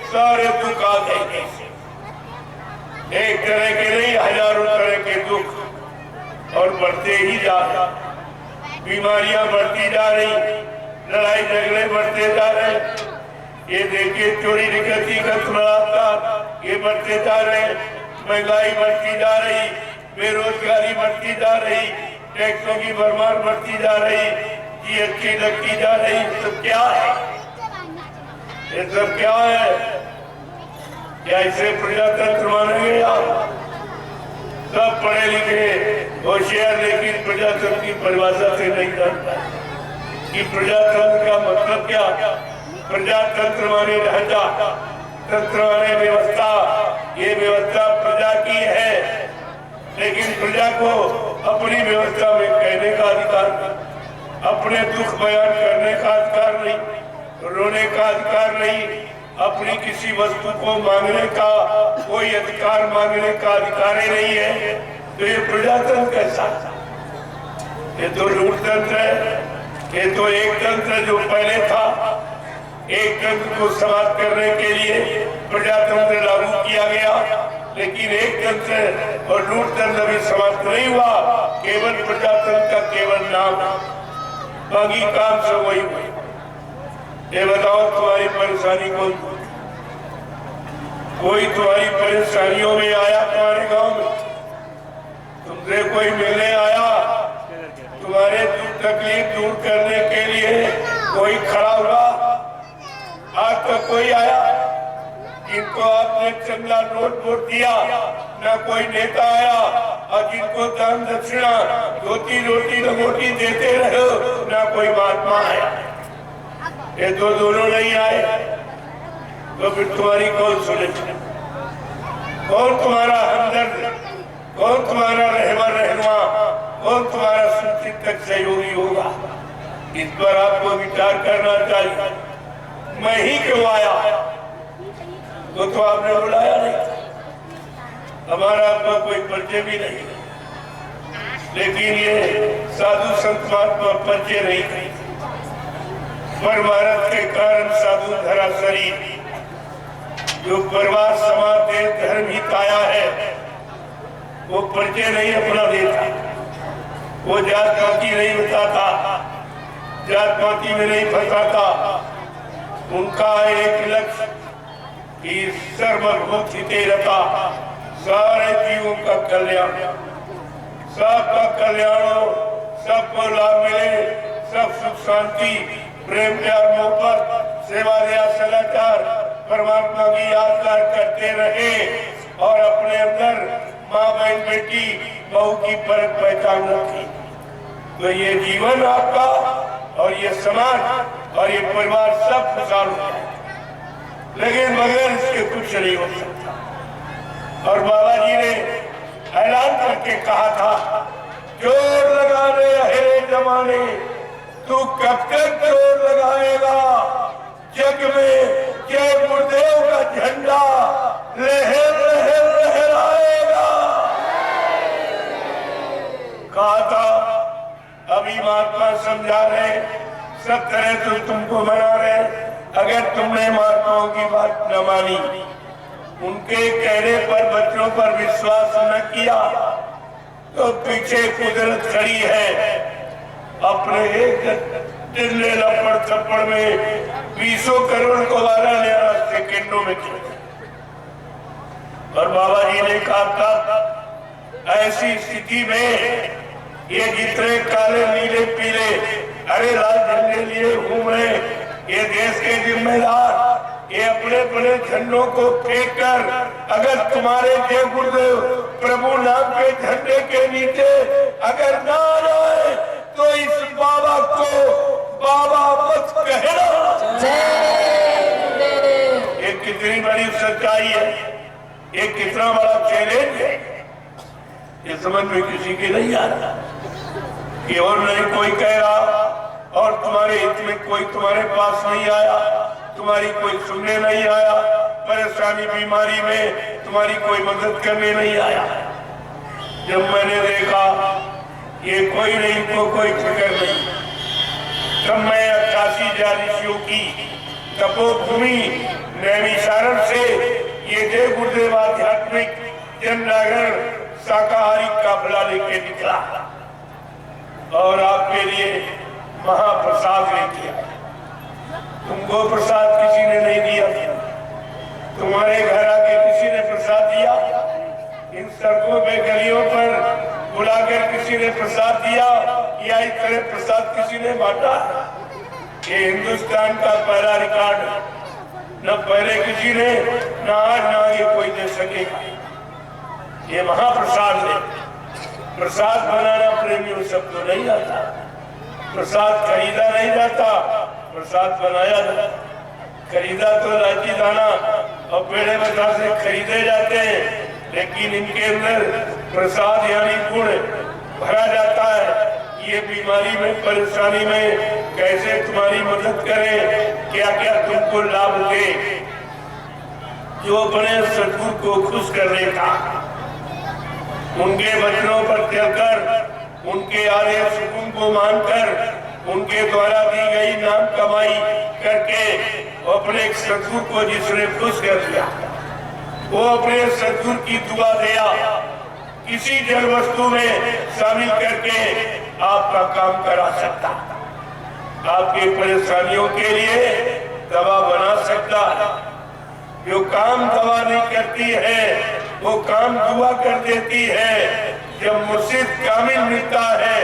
सारे दुख आ गए। एक तरह के नहीं, हजारों तरह के दुख और बढ़ते ही जा रहे। बीमारियां बढ़ती जा रही, लड़ाई झगड़े बढ़ते जा रहे। ये देखिए चोरी डकैती का बलात्कार ये बढ़ते जा रहे, महंगाई बढ़ती जा रही, बेरोजगारी बढ़ती जा रही, टैक्सों की भरमार बढ़ती जा रही, जीएसटी लगती जा रही। सब क्या है? ये सब क्या है? क्या इसे प्रजातंत्र मानेंगे आप? सब पढ़े लिखे होशियार, लेकिन प्रजातंत्र की परिभाषा से नहीं जानता कि प्रजातंत्र का मतलब क्या। प्रजातंत्र माने ढांचा, तंत्र माने व्यवस्था। ये व्यवस्था प्रजा की है, लेकिन प्रजा को अपनी व्यवस्था में कहने का अधिकार नहीं, अपने दुख बयान करने का अधिकार नहीं, रोने का अधिकार नहीं, अपनी किसी वस्तु को मांगने का कोई अधिकार, मांगने का अधिकार ही नहीं है। तो ये प्रजातंत्र कैसा? ये तो लूटतंत्र है। ये तो एक तंत्र जो पहले था, एक तंत्र को समाप्त करने के लिए प्रजातंत्र लागू किया गया, लेकिन एक तंत्र और लूटतंत्र भी समाप्त नहीं हुआ। केवल प्रजातंत्र का केवल नाम, बाकी काम सब वही हुए। ये बताओ तुम्हारी परेशानी कौन? कोई तुम्हारी परेशानियों में आया तुम्हारे गांव में? तुमसे कोई मिलने आया? तुम्हारे दुख तकलीफ दूर करने के लिए कोई खड़ा हुआ? आज तक कोई आया? जिनको आपने चंदा नोट वोट दिया, न कोई नेता आया। और जिनको दान दक्षिणा रोटी रोटी लंगोटी देते रहे, न कोई महात्मा आया। ये तो दोनों नहीं आए, तो फिर तुम्हारी कौन सुने? कौन तुम्हारा हमदर्द, कौन तुम्हारा रहनुमा, कौन तुम्हारा सुचिंतक सहयोगी होगा? इस पर आपको विचार करना चाहिए। मैं ही क्यों आया? तो आपने बुलाया नहीं, हमारा आपका कोई परिचय भी नहीं। लेकिन ये साधु संत महात्मा परिचय नहीं थे। परमारथ के कारण साधु धरा शरीर, जो परिवार समाज के धर्म ही आया है, वो परिचय नहीं अपना देता, वो जात पाती नहीं बताता, जात पाती में नहीं फंसाता। उनका एक लक्ष्य कि सर्वभूत रहता, सारे जीवों का कल्याण, सबका कल्याण हो, सबको लाभ मिले, सब सुख शांति, प्रेम प्यार मोहब्बत, सेवा दया सदाचार, परमात्मा की यादगार करते रहे और अपने अंदर माँ बहन बेटी बहू की परख पहचान रखी। तो ये जीवन आपका और ये समाज और ये परिवार सब खुशहाल हो जाए, लेकिन बगैर इसके कुछ नहीं हो सकता। और बाबा जी ने ऐलान करके कहा था जोर लगाने रहे जमाने, तू कब तक जोर लगाएगा? जग में जय गुरुदेव का झंडा लहर लहर लहराएगा। कहा था अभी महात्मा समझा रहे, सब तरह तो तुमको मना रहे, अगर तुमने महात्माओं की बात न मानी, उनके कहने पर बच्चों पर विश्वास न किया, तो पीछे कुदरत खड़ी है, अपने एक टिल्ले लपड़ थप्पड़ में 20 करोड़ को 12 सेकेंडों में किया। और बाबा जी ने कहा था ऐसी स्थिति में ये जितने काले नीले पीले हरे लाल झंडे लिए घूम रहे, ये देश के जिम्मेदार, ये अपने अपने झंडों को फेंक कर अगर तुम्हारे जय गुरुदेव प्रभु नाम के झंडे के नीचे अगर ना आए तो इस बाबा को बाबा मत कहना। ये कितनी बड़ी सच्चाई है, ये कितना बड़ा चैलेंज है, ये समझ में किसी की नहीं आ रहा कि और नहीं कोई कह रहा, और तुम्हारे हित में कोई तुम्हारे पास नहीं आया, तुम्हारी कोई सुनने नहीं आया, परेशानी बीमारी में तुम्हारी कोई मदद करने नहीं आया। जब मैंने देखा ये कोई नहीं को कोई फिक्र नहीं, तब मैं 88 ऋषियों की तपोभूमि नैमिषारण्य से ये जय गुरुदेव आध्यात्मिक जन जागरण शाकाहारी काफिला लेके निकला और आपके लिए महाप्रसाद लेके आया। तुमको प्रसाद किसी ने नहीं दिया, तुम्हारे घर आके किसी ने प्रसाद दिया, इन सड़कों पे गलियों पर बुलाकर किसी ने प्रसाद दिया, या इस तरह प्रसाद किसी ने बांटा? ये हिंदुस्तान का पहला रिकॉर्ड, न पहले किसी ने, न आज न आगे कोई दे सकेगा। ये महाप्रसाद है। प्रसाद बनाना प्रेमियों सब तो नहीं आता, प्रसाद खरीदा नहीं जाता, प्रसाद बनाया जाता। खरीदा तो लाची दाना और पेड़े बता से खरीदे जाते हैं, लेकिन इनके अंदर प्रसाद यानी गुण भरा जाता है। ये बीमारी में परेशानी में कैसे तुम्हारी मदद करें, क्या क्या तुमको लाभ दे, जो अपने सदगुरु को खुश करने का, उनके वचनों पर चलकर, उनके आदेश हुकुम को मानकर, उनके द्वारा दी गई नाम कमाई करके अपने सदगुरु को जिसने खुश कर दिया, वो अपने सदगुरु की दुआ दिया किसी जड़ वस्तु में शामिल करके आपका काम करा सकता, आपकी परेशानियों के लिए दवा बना सकता। जो काम दवा नहीं करती है वो काम दुआ कर देती है। जब मुर्शिद कामिल मिलता है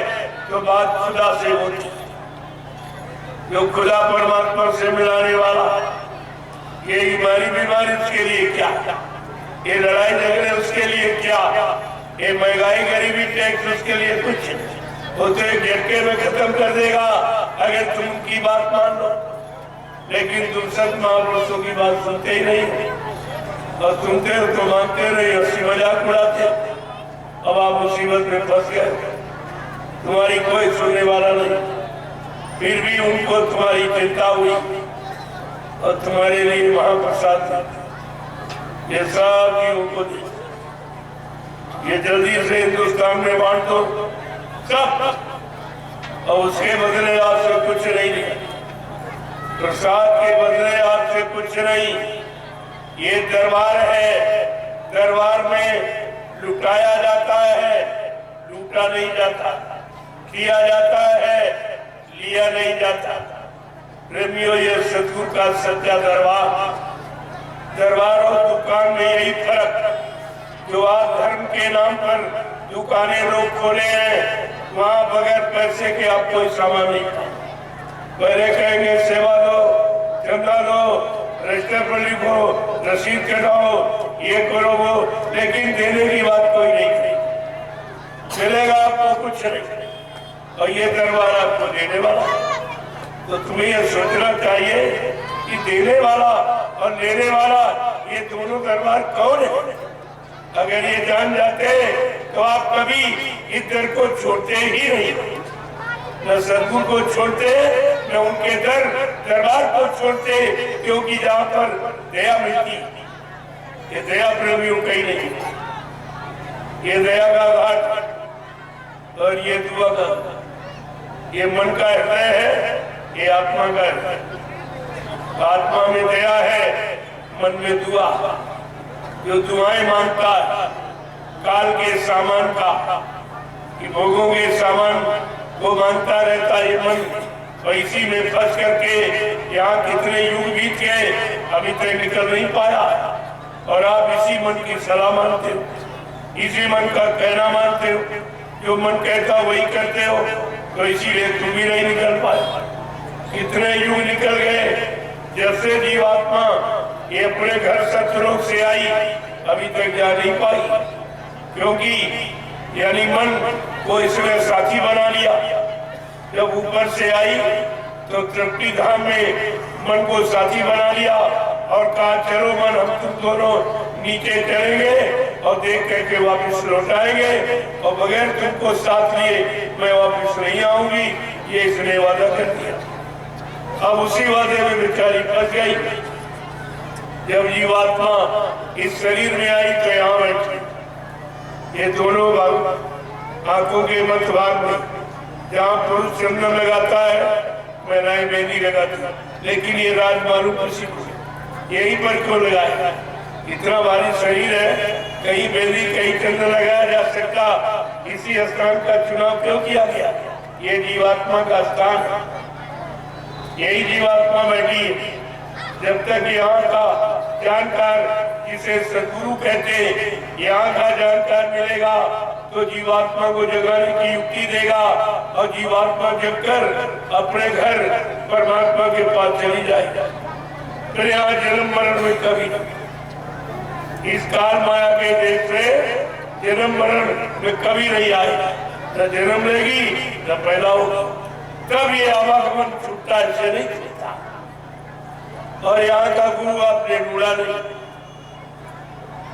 तो बात खुदा से होती है। जो खुदा परमात्मा से मिलाने वाला, ये बीमारी उसके लिए क्या, ये लड़ाई झगड़े उसके लिए क्या, ये महंगाई गरीबी टैक्स उसके लिए कुछ, वो तो एक झटके में खत्म कर देगा अगर तुम उनकी बात मान लो। लेकिन तुम सत महापुरुषों की बात सुनते ही नहीं, और सुनते हो तो मानते नहीं, हंसी मजाक उड़ाते। अब आप मुसीबत में फंस गए, तुम्हारी कोई सुनने वाला नहीं, फिर भी उनको तुम्हारी चिंता हुई और तुम्हारे लिए महाप्रसाद ये सब जीवों को दी। ये जल्दी से हिंदुस्तान में बांट दो सब, और उसके बदले आपसे कुछ नहीं लिया, प्रसाद के बदले आपसे कुछ नहीं। ये दरबार है, दरबार में लुटाया जाता है, लूटा नहीं जाता, किया जाता है, लिया नहीं जाता। प्रेमियों, ये सतगुरु का सच्चा दरबार, दरबार और दुकान में यही फर्क, जो आज धर्म के नाम पर दुकानें लोग खोले हैं, वहाँ बगैर पैसे के आप कोई सामान नहीं खा। पहले कहेंगे सेवा दो, चंदा दो, रजिस्टर पर लिखो, रसीद कटाओ, ये करो वो, लेकिन देने की बात कोई नहीं कही। मिलेगा आपको कुछ नहीं, और ये दरबार आपको देने वाला। तो तुम्हें ये सोचना चाहिए कि देने वाला और लेने वाला, ये दोनों दरबार कौन है? अगर ये जान जाते तो आप कभी इस दर को छोड़ते ही नहीं, न सदगुरु को छोड़ते न उनके दरबार को छोड़ते, क्योंकि जहाँ पर दया मिलती, ये दया प्रेमियों का ही नहीं, ये दया का घाट और ये दुआ का, ये मन का हृदय है, ये आत्मा का हृदय। आत्मा में दया है, मन में दुआ, जो दुआएं मांगता है काल के सामान का, कि भोगों के सामान को मांगता रहता है ये मन। और इसी में फंस करके यहाँ कितने युग बीत गए, अभी तक निकल नहीं पाया। और आप इसी मन की सलाह मानते हो, इसी मन का कहना मानते हो, जो मन कहता वही करते हो, तो इसीलिए तुम भी नहीं निकल पाए। कितने युग निकल गए, जब से जीवात्मा ये अपने घर सतलोक से आई अभी तक जा नहीं पाई, क्योंकि यानी मन को इसने साथी बना लिया। जब ऊपर से आई तो तृप्ति धाम में मन को साथी बना लिया और कहा चलो मन हम तुम दोनों नीचे चलेंगे और देख करके वापस लौट आएंगे, और बगैर तुमको साथ लिए मैं वापस नहीं आऊंगी, ये इसने वादा कर दिया। अब उसी वादे में बेचारी फंस गई। जब जीवात्मा इस शरीर में आई तो यहाँ बैठी, ये दोनों आंखों के मध्य भाग में जहाँ पुरुष चंदन लगाता है महिलाएं मेहंदी लगाती, लेकिन ये राज मालूम किसी को, यही पर क्यों लगाया? इतना भारी शरीर है, कहीं मेहंदी कहीं चंदन लगाया जा सकता, इसी स्थान का चुनाव क्यों किया गया? ये जीवात्मा का स्थान, यही जीवात्मा बैठी है। जब तक यहाँ का जानकार, जिसे सदगुरु कहते हैं, यहाँ का जानकार मिलेगा तो जीवात्मा को जगाने की युक्ति देगा, और जीवात्मा जगकर अपने घर परमात्मा के पास चली जाएगी। फिर यहाँ जन्म मरण में कभी, इस काल माया के देश से जन्म मरण में कभी नहीं आए, न जन्म लेगी न पैदा होगा, तब ये आवागमन छूटता, ऐसे नहीं छूटता। और यहाँ का गुरु आपने ढूंढा नहीं,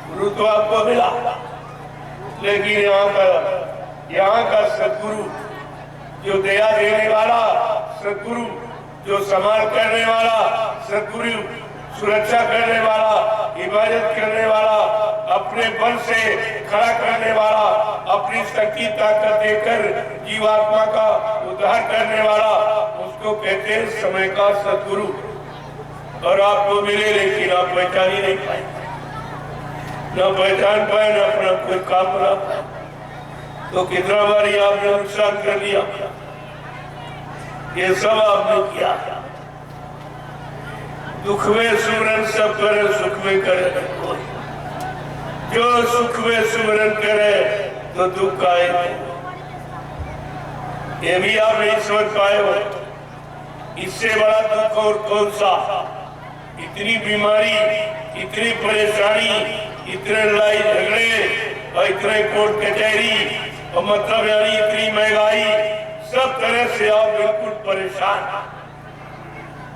गुरु तो आपको मिला, लेकिन यहाँ का सदगुरु, जो दया देने वाला सदगुरु, जो संभाल करने वाला सदगुरु, सुरक्षा करने वाला, हिफाजत करने वाला, अपने बल से खड़ा करने वाला, अपनी शक्ति ताकत देकर जीवात्मा का उद्धार करने वाला, उसको कहते हैं समय का सदगुरु। और आपको मिले लेकिन आप पहचान ही नहीं पाए, न पहचान पाए, न अपना कोई काम बना पाए। तो कितना बार आपने नुकसान कर लिया, ये सब आपने किया। दुख में सुमरन सब करे, सुख में करे कोई, जो सुख में सुमरन करे तो दुख आए, ये भी आप नहीं समझ पाए हो। इससे बड़ा दुख और कौन सा? इतनी बीमारी, इतनी परेशानी, इतने लड़ाई झगड़े और इतने कोर्ट कचहरी, और मतलब यानी इतनी महंगाई, सब तरह से आप बिल्कुल परेशान।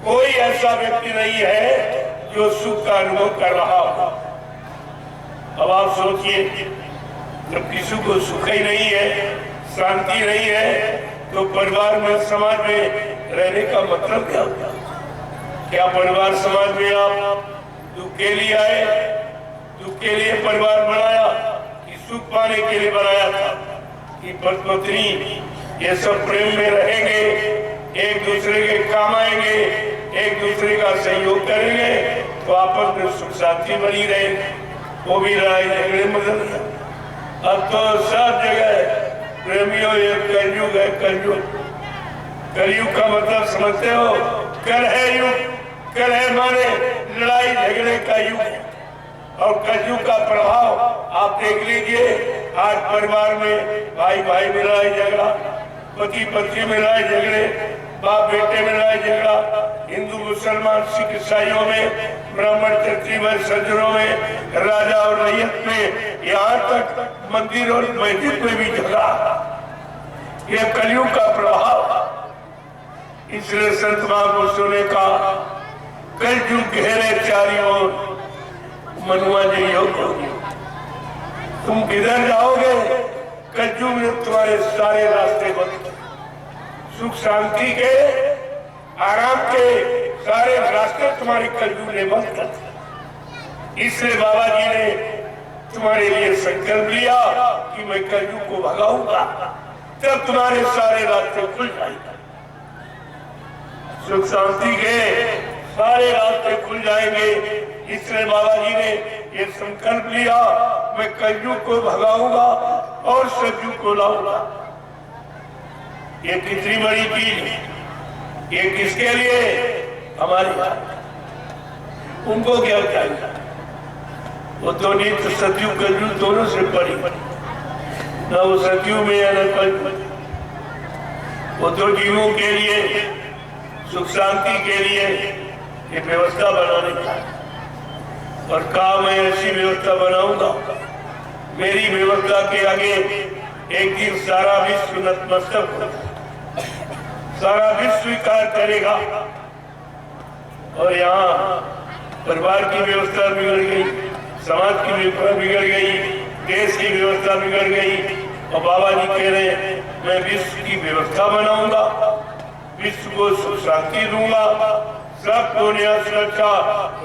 कोई ऐसा व्यक्ति नहीं है जो सुख का अनुभव कर रहा हो। अब आप सोचिए, जब किसी को सुख ही नहीं है, शांति नहीं है, तो परिवार में, समाज में रहने का मतलब क्या होगा? क्या परिवार समाज में आप दुख के लिए आए, दुख के लिए परिवार बनाया, कि सुख पाने के लिए बनाया था? कि पत्नी ये सब प्रेम में रहेंगे, एक दूसरे के काम आएंगे, एक दूसरे का सहयोग करेंगे, तो आपस में सुख शांति बनी रहेगी। वो भी लड़ाई झगड़े बदल गया। अब तो सब जगह प्रेमियों, ये कलयुग है, कलयुग। कलयुग का मतलब समझते हो? कल है युग, कल है माने लड़ाई झगड़े का युग है। और कलयुग का प्रभाव आप देख लीजिए, आज परिवार में भाई भाई में लड़ाई झगड़ा, पति पत्नी में लड़ाई झगड़े, बाप बेटे में लड़ाई झगड़ा, हिंदू मुसलमान सिख ईसाइयों में, ब्राह्मण क्षत्रिय वैश्य सज्जनों में, राजा और रैयत में, यहाँ तक मंदिर और मस्जिद में भी झगड़ा। ये कलयुग का प्रभाव। इसलिए संत महापुरुषों ने कहा, कलयुग घेरे चारों ओर, मनुआ जी योग होगी। तुम किधर जाओगे? कलयुग में तुम्हारे सारे रास्ते बंद, सुख शांति के, आराम के सारे रास्ते तुम्हारे कलयुग ने बंद कर दिए। इसलिए बाबा जी ने तुम्हारे लिए संकल्प लिया कि मैं कलयुग को भगाऊंगा, तब तुम्हारे सारे रास्ते खुल जाएंगे, सुख शांति के सारे रास्ते खुल जाएंगे। इसलिए बाबा जी ने ये संकल्प लिया, मैं कलयुग को भगाऊंगा और सतयुग को लाऊंगा। ये कितनी बड़ी चीज है, ये किसके लिए? हमारे उनको क्या चाहिए? वो तो नित्य सतयुग कलयुग दोनों से बड़ी, न वो सतयुग में है न कलयुग। वो तो जीवों के लिए सुख शांति के लिए ये व्यवस्था बनाने का, और कहा मैं ऐसी व्यवस्था बनाऊंगा, मेरी व्यवस्था के आगे एक दिन सारा विश्व नतमस्तक होगा, सारा विश्व स्वीकार करेगा। और यहाँ परिवार की व्यवस्था बिगड़ गई, समाज की व्यवस्था बिगड़ गई, देश की व्यवस्था बिगड़ गई, और बाबा जी कह रहे हैं मैं विश्व की व्यवस्था बनाऊंगा, विश्व को सुख शांति दूंगा, सबको न्याय सुरक्षा,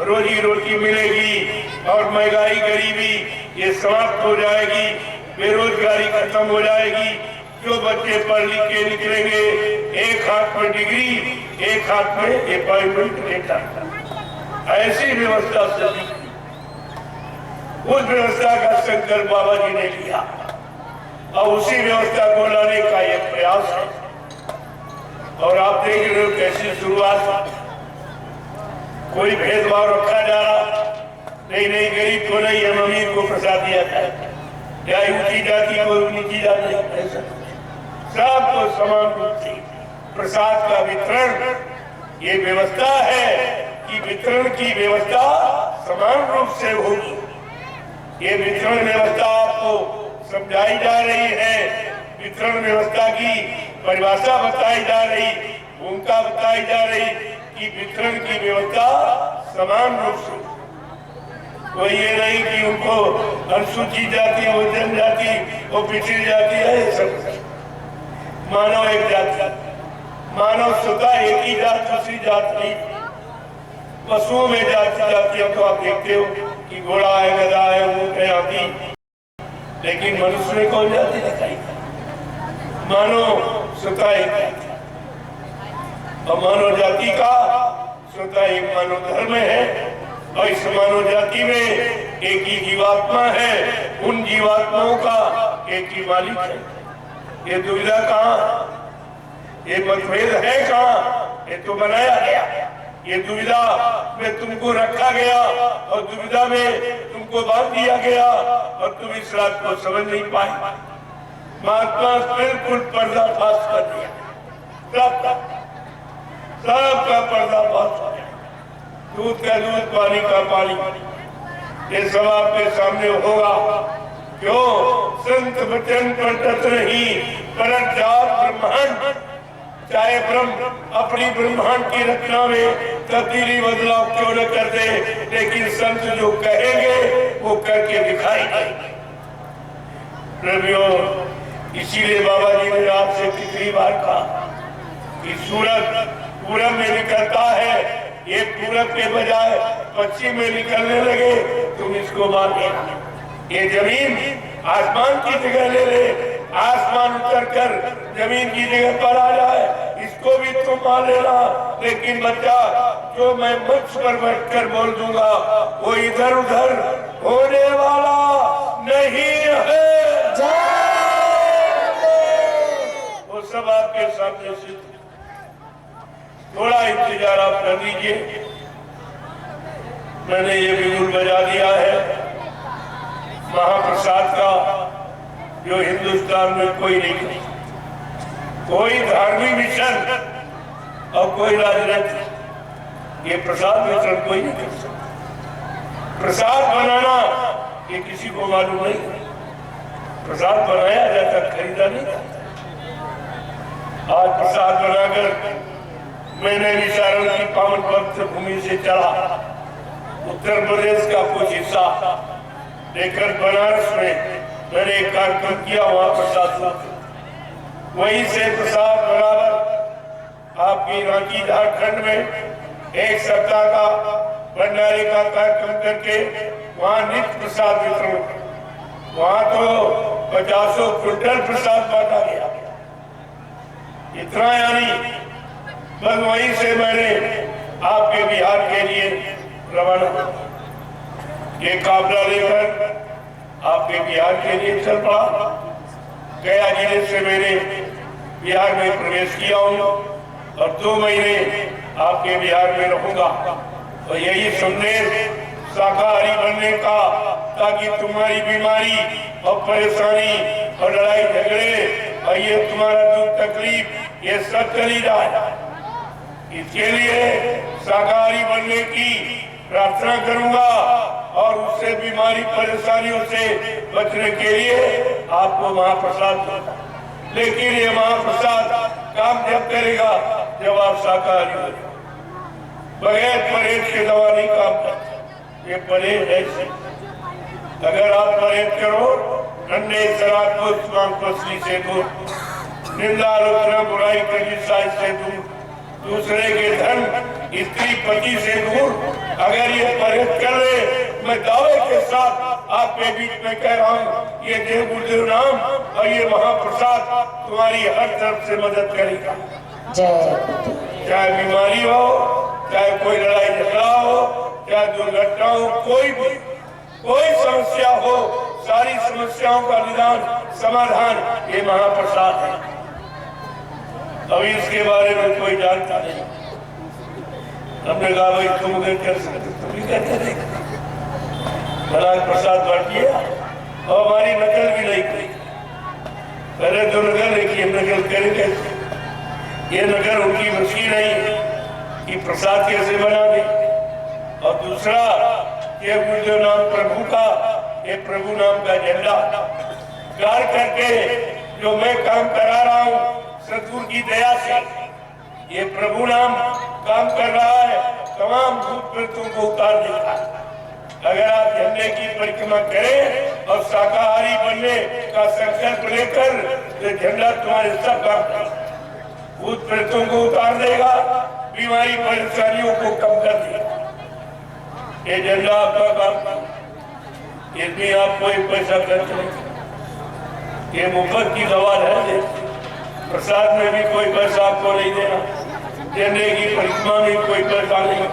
रोजी रोटी मिलेगी, और महंगाई गरीबी ये समाप्त हो जाएगी, बेरोजगारी खत्म हो जाएगी। जो बच्चे पढ़ लिख के निकलेंगे, एक हाथ में डिग्री, एक हाथ में अपॉइंटमेंट लेटर, ऐसी व्यवस्था से उस व्यवस्था का संकल्प बाबा जी ने लिया, और उसी व्यवस्था को लाने का यह प्रयास है। और आप देख रहे हो कैसी शुरुआत, कोई भेदभाव रखा जा रहा नहीं, नहीं गरीब को नहीं, हम अमीर को प्रसाद दिया जाए, या ऊंची जाति को नीची जाति, ऐसा सबको समान रूप से प्रसाद का वितरण, ये व्यवस्था है कि वितरण की व्यवस्था समान रूप से होगी। ये वितरण व्यवस्था आपको समझाई जा रही है, वितरण व्यवस्था की परिभाषा बताई जा रही, भूमिका बताई जा रही कि वितरण की व्यवस्था समान रूप से, कोई ये नहीं कि उनको अनुसूचित जाति, वो जनजाति, वो पिछड़ी जाति है, सब मानव एक जाति, मानव स्वतः एक ही जात, दूसरी जात नहीं। पशुओं में जाति जातियों को आप देखते हो कि घोड़ा है, गधा है, ऊंट है, हाथी, लेकिन मनुष्य में कौन जाति दिखाई? मानव स्वतः एक, और मानव जाति का स्वतः एक मानव धर्म है, और इस मानव जाति में एक ही जीवात्मा है, उन जीवात्माओं का एक ही मालिक है। ये दुविधा कहाँ, ये मतभेद है कहाँ? ये तो बनाया गया, ये दुविधा में तुमको रखा गया, और दुविधा में तुमको बांध दिया गया, और तुम इस रात को समझ नहीं पाए। महात्मा बिल्कुल पर्दाफाश कर दिया, सबका पर्दाफाश हो गया, दूध का दूध, पानी का पानी, ये सब आपके सामने होगा। क्यों? संत वचन पलटत नहीं, पलट जात ब्रह्मांड, चाहे ब्रह्म अपनी ब्रह्मांड की रचना में तब्दीली बदलाव क्यों न करते, लेकिन संत जो कहेंगे वो करके दिखाई देंगे। प्रभुओं, इसीलिए बाबा जी ने आपसे कितनी बार कहा कि सूरज पूरब में निकलता है, ये पूरब के बजाय पश्चिम में निकलने लगे, तुम इसको मान लेना। ये जमीन आसमान की जगह ले ले, आसमान उतर कर जमीन की जगह पर आ जाए, इसको भी तुम मान लेना। लेकिन बच्चा, जो मैं मंच पर बैठकर बोल दूंगा वो इधर उधर होने वाला नहीं है। वो सब आपके सामने सिद्ध, थोड़ा इंतजार आप कर लीजिए। मैंने ये बिगुल बजा दिया है महाप्रसाद का, जो हिंदुस्तान में कोई नहीं, कोई धार्मिक मिशन और कोई राजनीति, ये प्रसाद वितरण कोई नहीं कर सकता। प्रसाद बनाना ये किसी को मालूम नहीं, प्रसाद बनाया जाता, खरीदा नहीं जाता। आज प्रसाद बनाकर मैंने विचारण की पावन पवित्र भूमि से चला, उत्तर प्रदेश का कुछ हिस्सा लेकर बनारस में मैंने एक कार्यक्रम किया वहां प्रसाद, वहीं से प्रसाद बराबर आपकी रांची झारखंड में एक सप्ताह का भंडारे का कार्यक्रम करके वहां नित्य प्रसाद वितरण, वहां तो 50 क्विंटल प्रसाद बांटा गया। इतना यानी बस वहीं से मैंने आपके बिहार के लिए रवाना ये काफिला लेकर आपके बिहार के लिए चल पड़ा। गया जिले से मैंने बिहार में प्रवेश किया हूँ और 2 महीने आपके बिहार में रहूंगा और यही संदेश शाकाहारी बनने का, ताकि तुम्हारी बीमारी और परेशानी और लड़ाई झगड़े और ये तुम्हारा दुख तकलीफ ये सब चली जाए। इसके लिए शाकाहारी बनने की प्रार्थना करूंगा और उससे बीमारी परेशानियों से बचने के लिए आपको महाप्रसाद, लेकिन ये महाप्रसाद काम जब करेगा जब आप शाकाहारी हो। बगैर परहेज के दवा नहीं काम करता, ये परहेज है। अगर आप परहेज करो, ठंडे शराब मांस मछली से दूर, निंदा आलोचना बुराई क्रिटिसाइज से दूर, दूसरे के धन स्त्री पति से दूर अगर ये परहेज कर ले, मैं दावे के साथ आपके बीच में कह रहा हूँ, ये देव गुरुदेव नाम और ये महाप्रसाद तुम्हारी हर तरफ से मदद करेगा। चाहे बीमारी हो, चाहे कोई लड़ाई झगड़ा हो, चाहे दुर्घटना हो, कोई समस्या हो, सारी समस्याओं का निदान समाधान ये महाप्रसाद है। अभी इसके बारे में कोई जानता नहीं। हमने कहा भाई तुम अगर कर सकते तुम भी कहते नहीं, प्रसाद बांट दिया और हमारी नकल भी नहीं की। पहले तो नकल देखिए, नकल करेंगे, ये नकल उनकी मशीन नहीं कि प्रसाद कैसे बना दे। और दूसरा ये गुरुदेव नाम प्रभु का, ये प्रभु नाम का झंडा गाड़ करके जो मैं काम करा रहा हूँ सतगुरु की दया से, ये प्रभु नाम काम कर रहा है, तमाम भूत प्रेतों को उतार देगा। अगर आप झंडे की परिक्रमा करें और शाकाहारी बनने का संकल्प लेकर, तो झंडा तुम्हारे सब काम करेगा, भूत प्रेतों को उतार देगा, बीमारी परेशानियों को कम कर देगा। ये झंडा आपका काम, इसमें आप कोई पैसा खर्च नहीं, ये मुफ्त की दवा है। प्रसाद में भी कोई पैसा आपको नहीं देना, झंडे की परिक्रमा में कोई पैसा नहीं,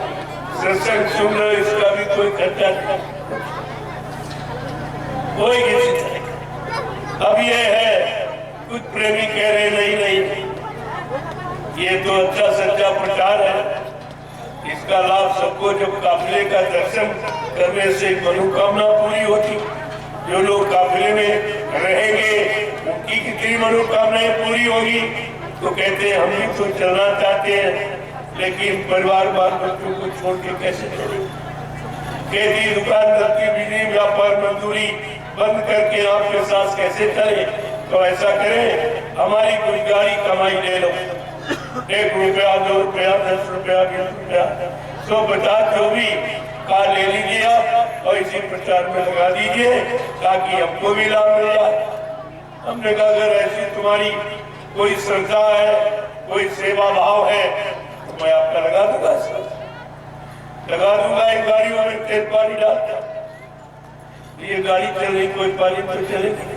सत्संग सुन रहे इसका भी कोई खर्चा नहीं, कोई किसी तरह। अब ये है कुछ प्रेमी कह रहे नहीं, ये तो अच्छा सच्चा प्रचार है, इसका लाभ सबको जब काफिले का दर्शन करने से मनोकामना पूरी होती। जो लोग काफिले में रहेंगे उनकी कितनी मनोकामनाएं पूरी होगी। तो कहते हैं हम भी तो चलना चाहते हैं, लेकिन परिवार बाल बच्चों को छोड़ के कैसे चलेंगे। खेती दुकान धंधी बिजली व्यापार मजदूरी बंद करके आपके साथ कैसे चले। तो ऐसा करें, हमारी कुछ गाड़ी कमाई ले लो, 1 रुपया 2 रुपया 10 रुपया 20 रुपया 150 जो भी कार ले लीजिए आप और इसी प्रचार में लगा दीजिए ताकि हमको भी लाभ मिल जाए। हमने कहा अगर ऐसी तुम्हारी कोई श्रद्धा है, कोई सेवा भाव है तो मैं आपका लगा दूंगा, इन गाड़ियों में तेल पानी डालता। ये गाड़ी चल रही, कोई पानी तो चलेगी,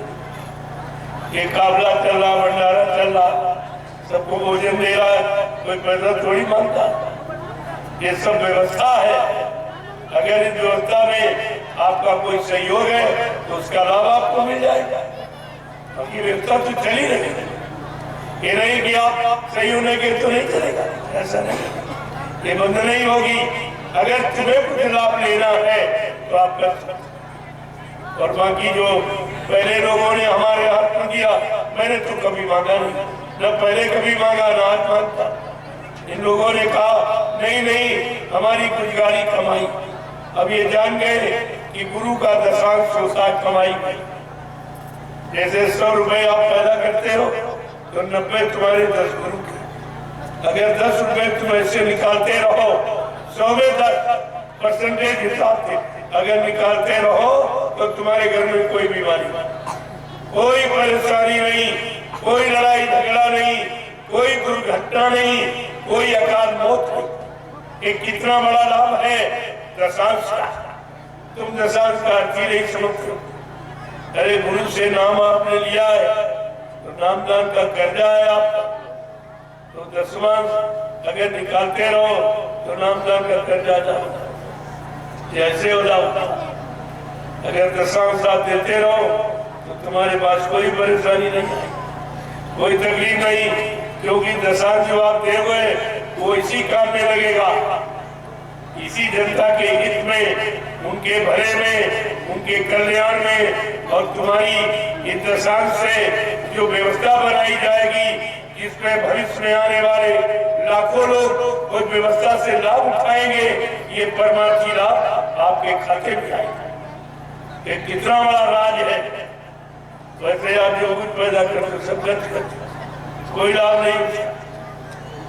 ये काफिला चल रहा, भंडारा चल रहा, सबको भोजन दे रहा है, कोई पैसा थोड़ी मांगता। ये सब व्यवस्था है। अगर इस व्यवस्था में आपका कोई सहयोग है तो उसका लाभ आपको मिल जाएगा। बाकी व्यवस्था तो चली रहेगी, ये नहीं कि आप सही होने के तो नहीं चलेगा, ऐसा नहीं, ये बंद नहीं होगी। अगर तुम्हें कुछ लाभ लेना है तो आप कर सकते। और बाकी जो पहले लोगों ने हमारे हाथ में दिया, मैंने तो कभी मांगा नहीं, न पहले कभी मांगा न आज मांगता। इन लोगों ने कहा नहीं हमारी कुछ गाड़ी कमाई। अब ये जान गए कि गुरु का दशांश होता है कमाई। जैसे 100 रुपए आप पैदा करते हो तो 90 तुम्हारे 10 गुरु के। अगर 10 रुपए तुम ऐसे निकालते रहो, 100 में 10% हिसाब से अगर निकालते रहो तो तुम्हारे घर में कोई बीमारी कोई परेशानी नहीं, कोई लड़ाई झगड़ा नहीं, कोई दुर्घटना नहीं, कोई अकाल मौत नहीं। ये कितना बड़ा लाभ है दशांश का। तुम दशांश का अर्थ ही नहीं समझते। अरे गुरु से नाम आपने लिया है तो नामदान का कर्जा है आपका, तो दशमांश अगर निकालते रहो तो नामदान का कर्जा जाओ जैसे हो जाओ। अगर दशांश आप देते रहो तो तुम्हारे पास कोई परेशानी नहीं, कोई तकलीफ नहीं, क्योंकि दशांश जो आप दोगे वो इसी काम में लगेगा, इसी जनता के हित में, उनके भले में, उनके कल्याण में। और तुम्हारी इस दशांश से जो व्यवस्था बनाई जाएगी जिसमें भविष्य में आने वाले लाखों लोग उस व्यवस्था से लाभ उठाएंगे, ये परमार्थी लाभ आपके खाते में आएगा। ये कितना बड़ा राज है। वैसे आप जो कुछ पैदा करते सब खर्च करते, कोई लाभ नहीं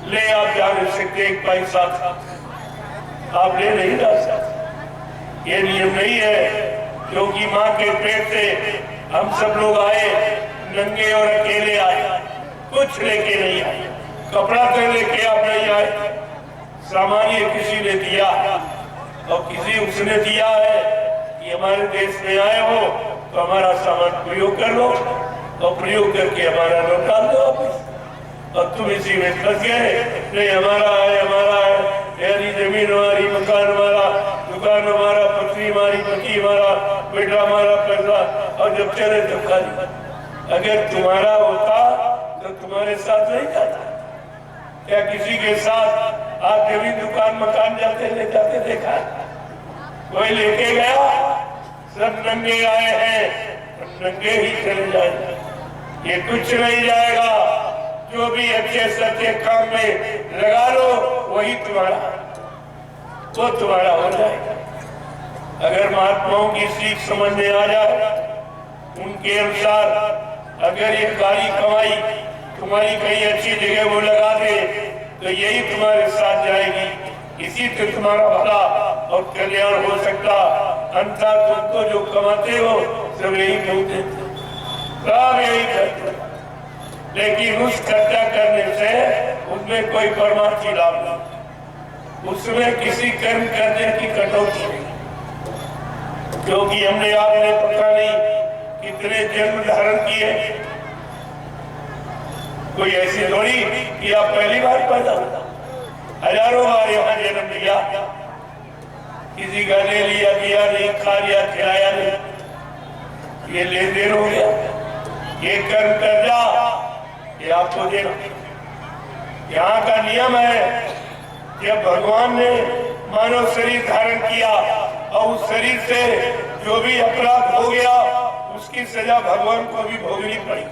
ले आप जा नहीं सकते, एक पैसा आप ले नहीं जा सकते। ये नियम नहीं है, क्योंकि माँ के पेट से हम सब लोग आए, नंगे और अकेले आए, कुछ लेके नहीं आए। कपड़ा तो लेके आप नहीं आए, सामान्य किसी ने दिया और किसी उसने दिया है कि हमारे देश में आए हो तो हमारा सामान प्रयोग कर लो और प्रयोग करके हमारा लौटा दो वापस। और तुम इसी में फंस गए, नहीं हमारा है, हमारा है, यानी जमीन हमारी, मकान हमारा, दुकान हमारा, पत्नी हमारी, पति हमारा, बेटा हमारा, पैसा, और जब चले तब खाली। अगर तुम्हारा होता तो तुम्हारे साथ नहीं जाता क्या? किसी के साथ आप जमीन दुकान मकान जाते ले जाते देखा? कोई लेके गया? सब नंगे आए हैं, नंगे ही चले जाएंगे। ये कुछ नहीं जाएगा। जो भी अच्छे सच्चे काम में लगा लो वही तुम्हारा, वो तुम्हारा हो जाएगा। अगर महात्माओं की सीख समझ में आ जाए, उनके अनुसार अगर ये काली कमाई तुम्हारी कहीं अच्छी जगह वो लगा दे तो यही तुम्हारे साथ जाएगी, इसी से तुम्हारा भला और कल्याण हो सकता। अन्यथा तुमको जो कमाते हो सब यही बोलते, सब यही करते, लेकिन उस खर्चा करने से उसमें कोई परमार्थी लाभ नहीं, उसमें किसी कर्म करने की कटौती नहीं। क्योंकि हमने आपने पता नहीं कितने जन्म धारण किए। कोई ऐसी थोड़ी कि आप पहली बार पैदा होता, हजारों बार यहाँ जन्म लिया, किसी का ले लिया, दिया नहीं, खा लिया, खिलाया नहीं, ये लेन देन हो गया। ये कर्म कर्जा ये आपको देना। यहाँ का नियम है, जब भगवान ने मानव शरीर धारण किया और उस शरीर से जो भी अपराध हो गया उसकी सजा भगवान को भी भोगनी पड़ी।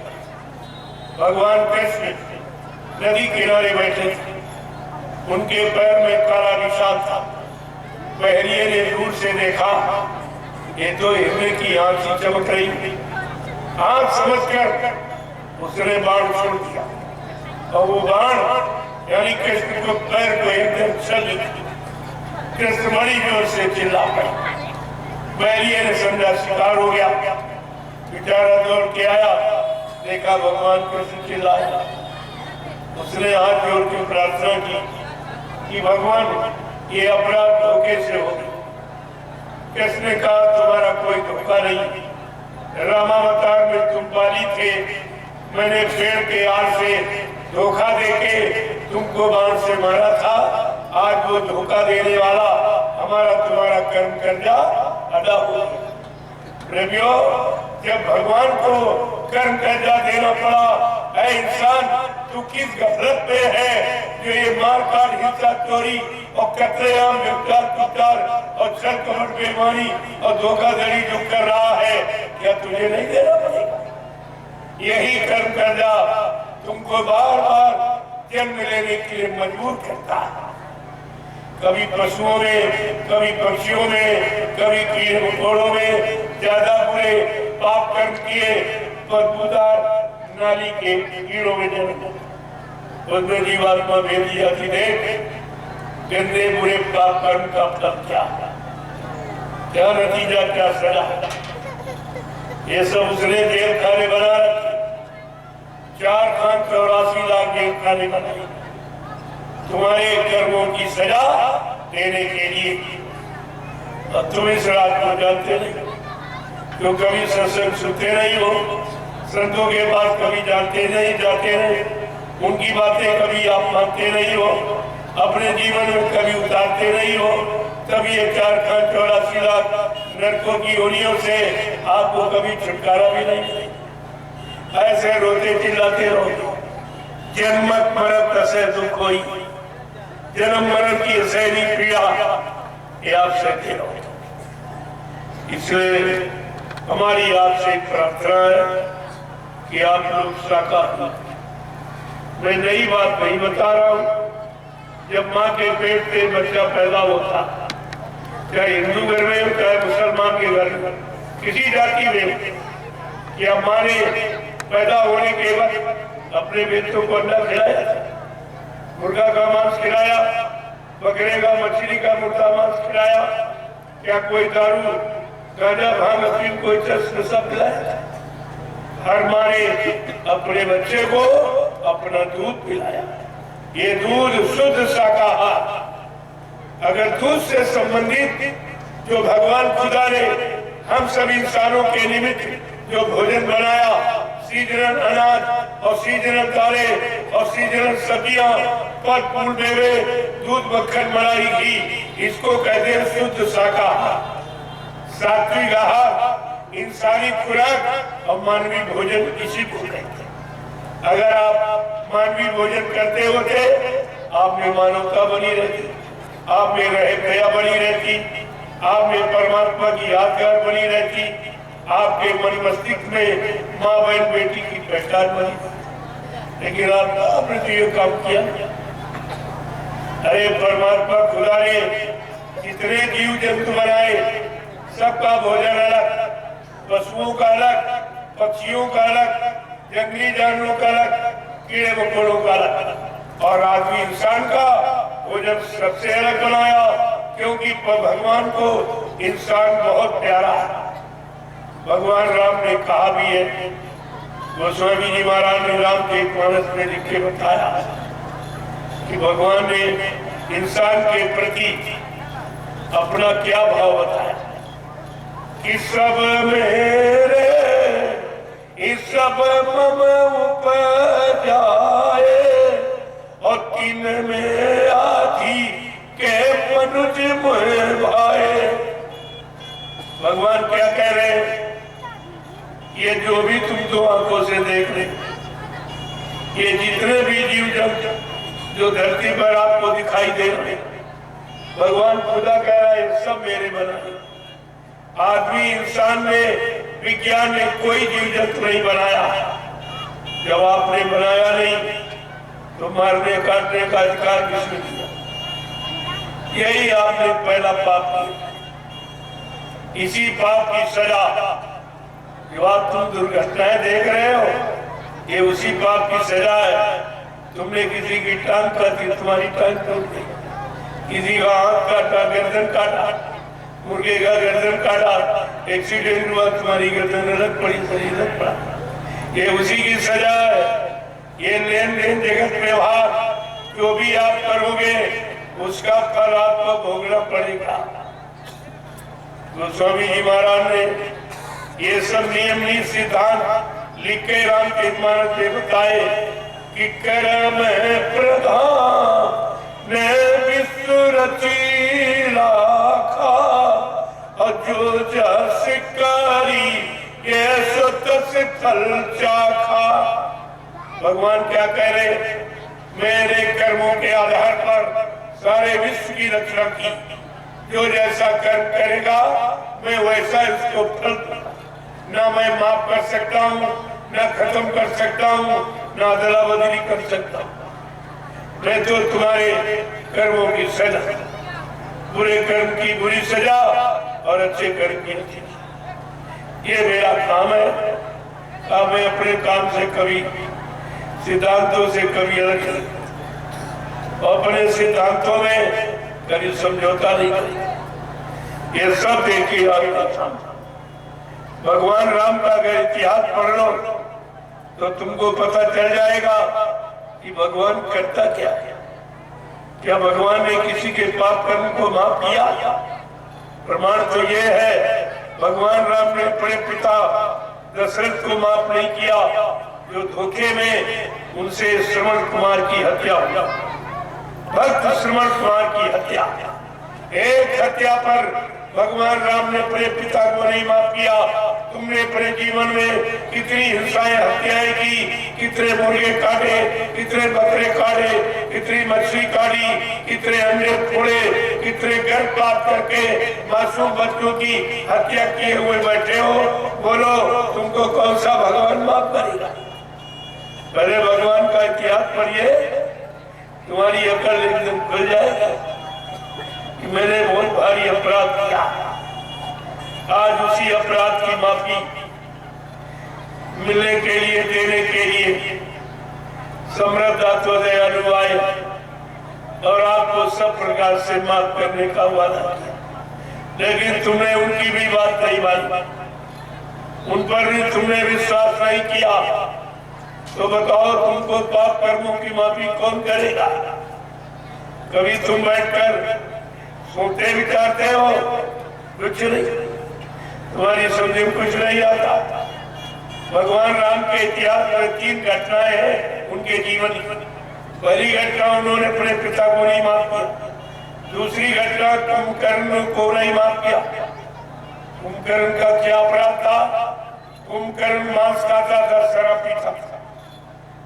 भगवान कृष्ण नदी किनारे बैठे थे, उनके पैर में काला निशान था। पहरिए ने दूर से देखा, ये तो हिरने की आंख सी चमक रही। आंख समझकर उसने बाण छोड़ दिया और वो बाण यानी कृष्ण को पैर को एकदम चल। कृष्ण बड़ी जोर से चिल्ला पड़ा। बैरिए ने समझा शिकार हो गया, बेचारा दौड़ के आया, देखा भगवान कृष्ण चिल्लाया। उसने हाथ जोड़ के प्रार्थना की कि भगवान ये अपराध धोखे से हो गए। कृष्ण ने कहा तुम्हारा कोई धोखा नहीं, रामावतार में तुम बाली थे, मैंने पेड़ के आड़ से धोखा देके तुमको बाण से मारा था। आज वो धोखा देने वाला हमारा तुम्हारा कर्म कर्जा अदा हो गया। प्रेमियों, जब भगवान को कर्म कर्जा देना पड़ा, ऐ इंसान तू किस गफलत में है जो ये मार काट, हिंसा, चोरी और कत्लेआम, व्यभिचार और छल कपट, बेईमानी और धोखाधड़ी जो कर रहा है, क्या तुझे नहीं देना पड़ेगा? यही कर्म कर्जा तुमको बार बार जन्म लेने के लिए मजबूर करता है। कभी पशुओं में, कभी पक्षियों में, कभी कीड़े मकोड़ों में ज्यादा बुरे पाप कर्म किए बदबूदार नाली के कीड़ों में जन्म। उसमें जीवात्मा भेज दिया कि देख गंदे बुरे पाप कर्म का फल क्या नतीजा, क्या सजा। ये सब उसने जेल खाने बना रखे। 4 लाख जेल खाने बनाई तुम्हारे कर्मों की सजा देने के लिए। और तुम इस रात को जानते नहीं, क्यों कभी सत्संग सुनते नहीं हो, संतों के पास कभी जाते नहीं, उनकी बातें कभी आप मानते नहीं हो, अपने जीवन में कभी उतारते नहीं हो, तब ये 4 लाख नरकों की योनियों से आपको कभी छुटकारा भी नहीं मिलेगा। ऐसे रोते चिल्लाते रहो। जन्म मरण तसे दुख होई, जन्म मरण की असहनीय पीड़ा ये आप सहते रहो। इसलिए हमारी आपसे एक प्रार्थना है कि आप लोग शाकाहारी। मैं नई बात नहीं बता रहा हूँ। जब माँ के पेट से बच्चा पैदा होता, चाहे हिंदू घर में हो चाहे मुसलमान के घर में, किसी जाति में, कि माँ ने पैदा होने के बाद अपने बेटों को अंडा खिलाया, मुर्गा का मांस खिलाया, बकरे का मछली का मुर्गा मांस खिलाया, क्या कोई दारू गांजा भांग अफीम कोई चस्म सब खिलाया? हर माँ ने अपने बच्चे को अपना दूध पिलाया। ये दूध शुद्ध शाकाहार। अगर दूध से संबंधित जो भगवान खुदा ने हम सब इंसानों के निमित्त जो भोजन बनाया, सीजनल अनाज और सीजनल दालें और सीजनल सब्जियां, फल फूल मेवे, दूध मक्खन मलाई घी, इसको कहते हैं शुद्ध शाकाहार। सात्विक आहार, इंसानी खुराक और मानवीय भोजन इसी को कहते हैं। अगर आप मानवीय भोजन करते होते, आप में मानवता बनी रहती, आप में रह दया बनी रहती, आप में परमात्मा की यादगार बनी रहती, आपके मन मस्तिष्क में माँ बहन बेटी की पहचान बनी। लेकिन आपने तो ये काम किया। अरे परमात्मा खुदा ने जितने जीव जंतु बनाए सबका भोजन अलग, पशुओं का अलग, पक्षियों का अलग, जंगली जानवरों का अलग, कीड़े मकोड़ों का अलग, और आदमी इंसान का भोजन सबसे अलग बनाया, क्योंकि भगवान को इंसान बहुत प्यारा है। भगवान राम ने कहा भी है, गोस्वामी जी महाराज ने रामचरितमानस में लिख के बताया कि भगवान ने इंसान के प्रति अपना क्या भाव बताया कि सब मेरे इस सब मम उपजाए और किन में आधी के मनुज में भाए। भगवान क्या कह रहे हैं? ये जो भी तुम दो आंखों से देख रहे, ये जितने भी जीव जंतु जो धरती पर आपको दिखाई दे रहे, भगवान खुदा कह रहा है सब मेरे बनाए। आदमी इंसान ने, विज्ञान ने कोई जीव जंतु नहीं बनाया। जब आपने बनाया नहीं तो मारने काटने का अधिकार किसने दिया? यही आपने पहला पाप किया। इसी पाप की सजा जो आप तुम दुर्घटनाएं देख रहे हो, ये उसी पाप की सजा है। तुमने किसी की टांग काटी, तुम्हारी टांग तोड़ दी, किसी का हाथ काटा, गर्दन काटा, मुर्गे का गर्दन काटा, एक्सीडेंट हुआ, तुम्हारी गर्दन अलग पड़ी, शरीर अलग पड़ा, ये उसी की सजा है। ये लेन देन जगत व्यवहार जो भी आप करोगे उसका फल आपको भोगना पड़ेगा। गोस्वामी जी महाराज ने ये सब नियम नी सिद्धांत लिख के रामचरितमानस में बताए कि कर्म प्रधान ने विश्व रची लाखा और जो जस करी ये सुत से फल चाखा। भगवान क्या कह रहे? मेरे कर्मों के आधार पर सारे विश्व की रचना की। जो जैसा कर्म करेगा मैं वैसा इसको फल दूंगा। ना मैं माफ कर सकता हूँ, ना खत्म कर सकता हूँ, ना अदला बदली कर सकता हूँ। मैं तो तुम्हारे कर्मों की सजा, बुरे कर्म की बुरी सजा और अच्छे कर्म की अच्छी, ये मेरा काम है। अब मैं अपने काम से कभी, सिद्धांतों से कभी अलग, अपने सिद्धांतों में कभी समझौता नहीं करेगा। ये सब देखिए भगवान राम का अगर इतिहास पढ़ लो तो तुमको पता चल जाएगा कि भगवान करता क्या है। क्या भगवान ने किसी के पाप कर्म को माफ किया? प्रमाण तो ये है, भगवान राम ने अपने पिता दशरथ को माफ नहीं किया, जो धोखे में उनसे श्रवण कुमार की हत्या हुई। भक्त श्रवण कुमार की हत्या, एक हत्या पर भगवान राम ने अपने पिता को नहीं माफ किया। तुमने अपने जीवन में कितनी हिंसाएं, हत्याएं की, कितने मुर्गे काटे, कितने बकरे काटे, कितनी मछली काटी, कितने अंडे फोड़े, कितने गर्भपात करके मासूम बच्चों की हत्या किए हुए बैठे हो। बोलो तुमको कौन सा भगवान माफ करेगा? पहले भगवान का इतिहास पढ़िए, तुम्हारी अकल एकदम खुल जाएगा कि मैंने बहुत भारी अपराध किया। आज उसी अपराध की माफी मिलने के लिए, देने के लिए समृद्ध आत्मा दयालु आए और आपको सब प्रकार से माफ करने का वादा किया। लेकिन तुमने उनकी भी बात नहीं मानी, उन पर भी तुमने विश्वास नहीं किया। तो बताओ तुमको पाप कर्मों की माफी कौन करेगा? कभी तुम बैठकर सोचते विचारते हो? कुछ नहीं, तुम्हारी समझ में कुछ नहीं आता। भगवान राम के इतिहास में 3 घटनाएं हैं उनके जीवन की। पहली घटना, उन्होंने अपने पिता को नहीं माफ किया। दूसरी घटना, कुंभकर्ण को नहीं माफ किया। कुंभकर्ण का क्या अपराध था? कुंभकर्ण मांस खाता था, शराब पीता था,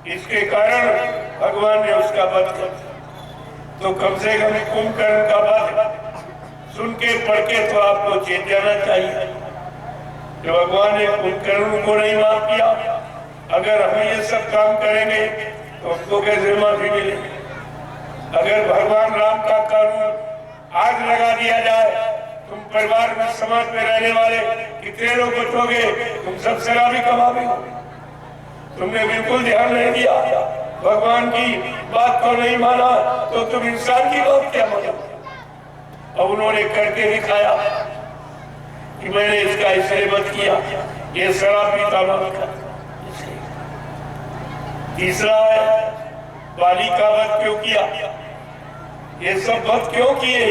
इसके कारण भगवान ने उसका वध कर दिया। तो कम से कम कुंभकर्ण का वध सुन के पढ़ के तो आपको चेत जाना चाहिए कि भगवान ने कुंभकर्ण को नहीं माफ किया। अगर हम ये सब काम करेंगे तो हमको कैसे माफी मिलेगी? अगर भगवान राम का कानून आज लगा दिया जाए, तुम परिवार में, समाज में रहने वाले कितने लोग बचोगे? तुम सब शराबी कमाबी हो। तुमने बिल्कुल ध्यान नहीं दिया, भगवान की बात को नहीं माना, तो तुम इंसान की बात क्या मानो? अब उन्होंने करके दिखाया कि मैंने इसका इसलिए वध किया, ये शराब पीता था। तीसरा है, बाली का वध क्यों किया? ये सब वध क्यों किए?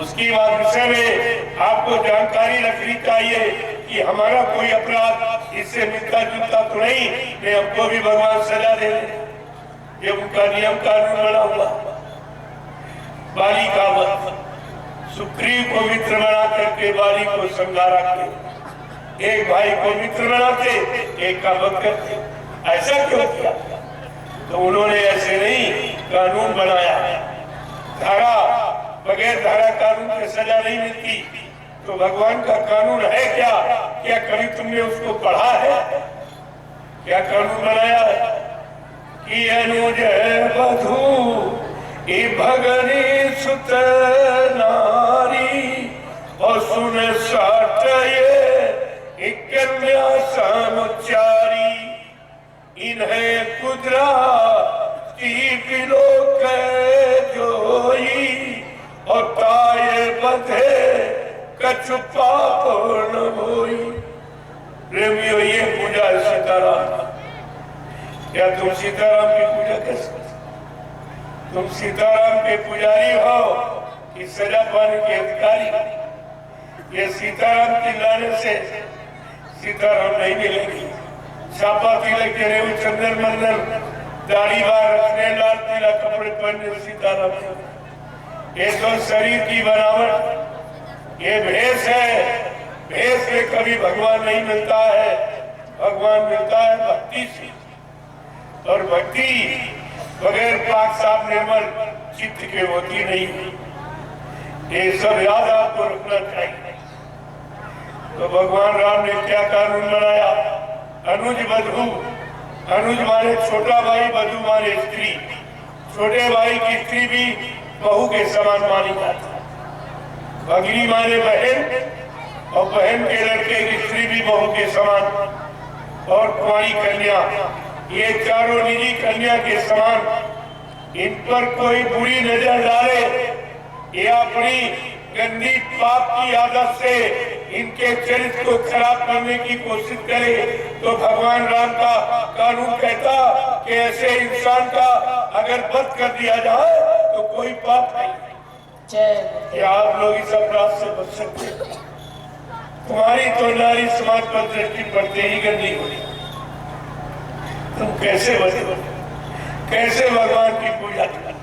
उसकी विषय में आपको जानकारी रखनी चाहिए कि हमारा कोई अपराध इससे मिलता जुलता तो नहीं, कि हमको भी भगवान सजा दे दे। ये उनका नियम कानून बना हुआ। बाली का वध, सुग्रीव को मित्र बना करके बाली को संघारा के, एक भाई को मित्र बनाते, एक का वध करते। ऐसा क्यों किया? तो उन्होंने ऐसे नहीं कानून बनाया। धारा, बगैर धारा कानून की सजा नहीं मिलती। तो भगवान का कानून है क्या? क्या कभी तुमने उसको पढ़ा है? क्या कानून बनाया है कि अनुज वधू भगनी सुत नारी और सुन साठ ये कन्या सामुचारी, इन्हें कुदरा की बिलोक जोई और ताये बधे कछु पाप न होई। प्रेमियों, ये पूजा सीताराम। क्या तुम सीताराम की पूजा कर सकते? तुम सीताराम के पुजारी हो कि सजा पाने के अधिकारी? ये सीताराम चिल्लाने से सीताराम नहीं मिलेगी। छापा तिलक गिरे हुए, चंदन मंदन, दाढ़ी बार रखने, लाल पीला कपड़े पहनने सीताराम। ये तो शरीर की बनावट, ये भेष है। भेष में कभी भगवान नहीं मिलता है। भगवान मिलता है भक्ति से, और भक्ति बगैर पाक साफ निर्मल चित्त के होती नहीं। ये सब याद आपको रखना चाहिए। तो भगवान राम ने क्या कानून बनाया? अनुज वधू, अनुज माने छोटा भाई, वधू माने स्त्री। छोटे भाई की स्त्री भी बहू के समान मानी जाती है। भगिनी माने बहन, और बहन के लड़के की स्त्री भी बहू के समान। और कुंवारी कन्या, ये चारों निजी कन्या के समान। इन पर कोई बुरी नजर डाले या अपनी गंदी पाप की आदत से इनके चरित्र को खराब करने की कोशिश करे तो भगवान राम का कानून कहता कि ऐसे इंसान का अगर वध कर दिया जाए तो कोई पाप नहीं। क्या आप लोग इस अपराध से बच सकते? तुम्हारी तो नारी समाज पर दृष्टि पड़ते ही गंदी हुई। तुम कैसे बचे? कैसे भगवान की पूजा कर?